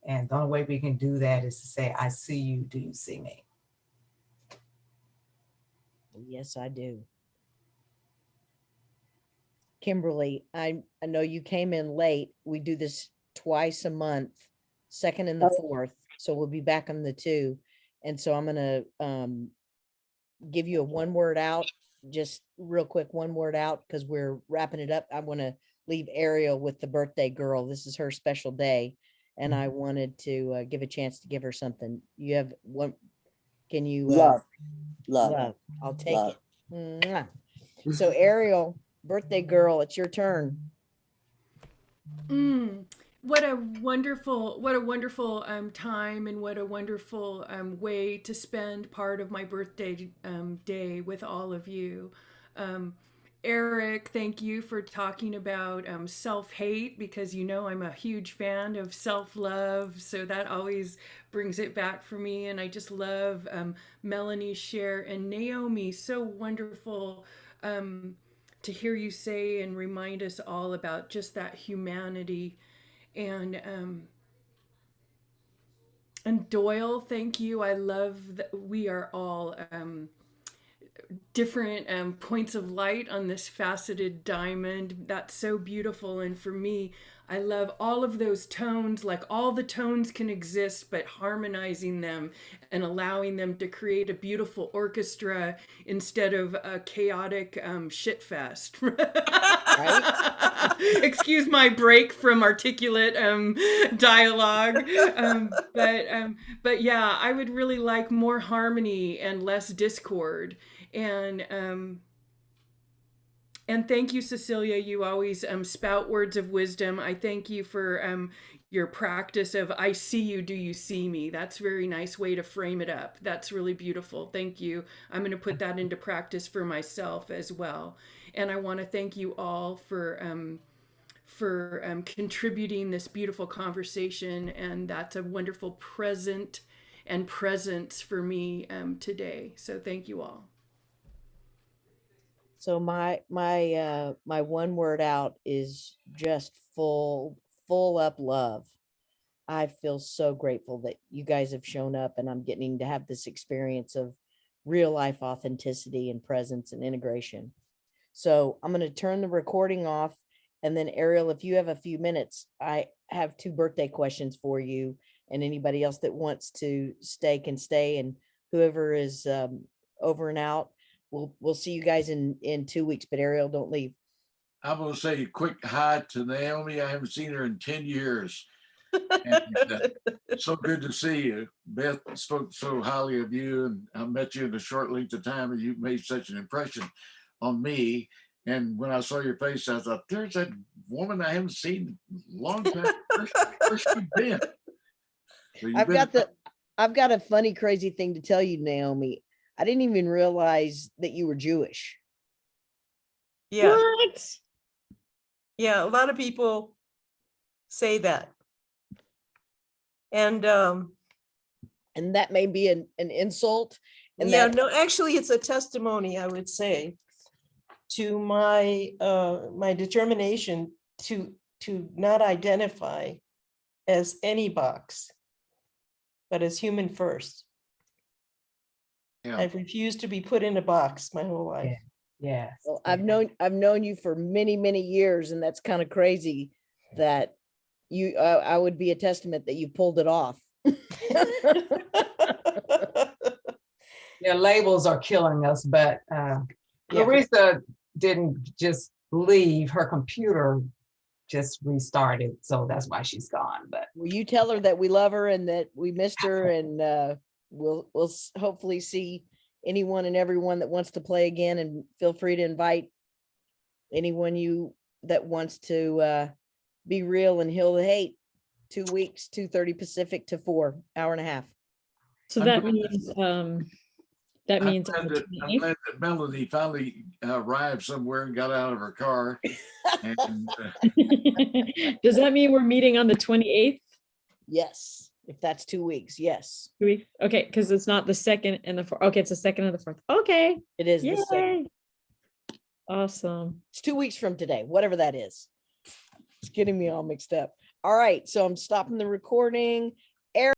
And the only way we can do that is to say, I see you, do you see me? Yes, I do. Kimberly, I know you came in late. We do this twice a month, second and the fourth. So we'll be back on the 2. And so I'm going to give you a 1 word out, just real quick, 1 word out, because we're wrapping it up. I want to leave Ariel with the birthday girl. This is her special day. And I wanted to give a chance to give her something. You have one. Can you love? I'll take it. Mwah. So Ariel, birthday girl, it's your turn. What a wonderful time, and what a wonderful way to spend part of my birthday day with all of you. Eric, thank you for talking about self-hate, because I'm a huge fan of self-love, so that always brings it back for me. And I just love Melanie's share, and Naomi, so wonderful to hear you say and remind us all about just that humanity. And Doyle, thank you. I love that we are all different points of light on this faceted diamond. That's so beautiful. And for me, I love all of those tones, like all the tones can exist, but harmonizing them and allowing them to create a beautiful orchestra instead of a chaotic shit fest. Excuse my break from articulate dialogue. But yeah, I would really like more harmony and less discord. And thank you, Cecilia. You always spout words of wisdom. I thank you for your practice of I see you, do you see me? That's a very nice way to frame it up. That's really beautiful. Thank you. I'm going to put that into practice for myself as well. And I want to thank you all for contributing this beautiful conversation. And that's a wonderful present and presence for me today. So thank you all. So my 1 word out is just full up love. I feel so grateful that you guys have shown up, and I'm getting to have this experience of real life authenticity and presence and integration. So I'm going to turn the recording off. And then Ariel, if you have a few minutes, I have 2 birthday questions for you, and anybody else that wants to stay can stay. And whoever is over and out, we'll see you guys in 2 weeks. But Ariel, don't leave. I'm going to say a quick hi to Naomi. I haven't seen her in 10 years. And, so good to see you. Beth spoke so highly of you, and I met you in a short length of time, and you made such an impression on me. And when I saw your face, I thought, there's that woman I haven't seen in a long time. Where's she been? So I've got a funny, crazy thing to tell you, Naomi. I didn't even realize that you were Jewish. Yeah. What? Yeah, a lot of people say that. And that may be an insult. And yeah, no, actually it's a testimony, I would say, to my my determination to not identify as any box, but as human first. Yeah. I've refused to be put in a box my whole life. Yes. Well, I've known you for many, many years, and that's kind of crazy that you, I would be a testament that you pulled it off. Yeah, labels are killing us, but Yeah. Larissa didn't just leave. Her computer just restarted, so that's why she's gone. But Will you tell her that we love her and that we missed her, and we'll hopefully see anyone and everyone that wants to play again, and feel free to invite anyone that wants to be real and heal the hate. 2 weeks, 2:30 Pacific to 4, hour and a half. So I'm that glad means, I'm on glad the I'm 28th. glad that Melanie finally arrived somewhere and got out of her car. And Does that mean we're meeting on the 28th? Yes, if that's 2 weeks, yes, Okay, because it's not the second and the fourth. Okay, it's the second and the fourth. Okay. it is the second. Yay. Awesome. It's 2 weeks from today, whatever that is. It's getting me all mixed up. All right, so I'm stopping the recording.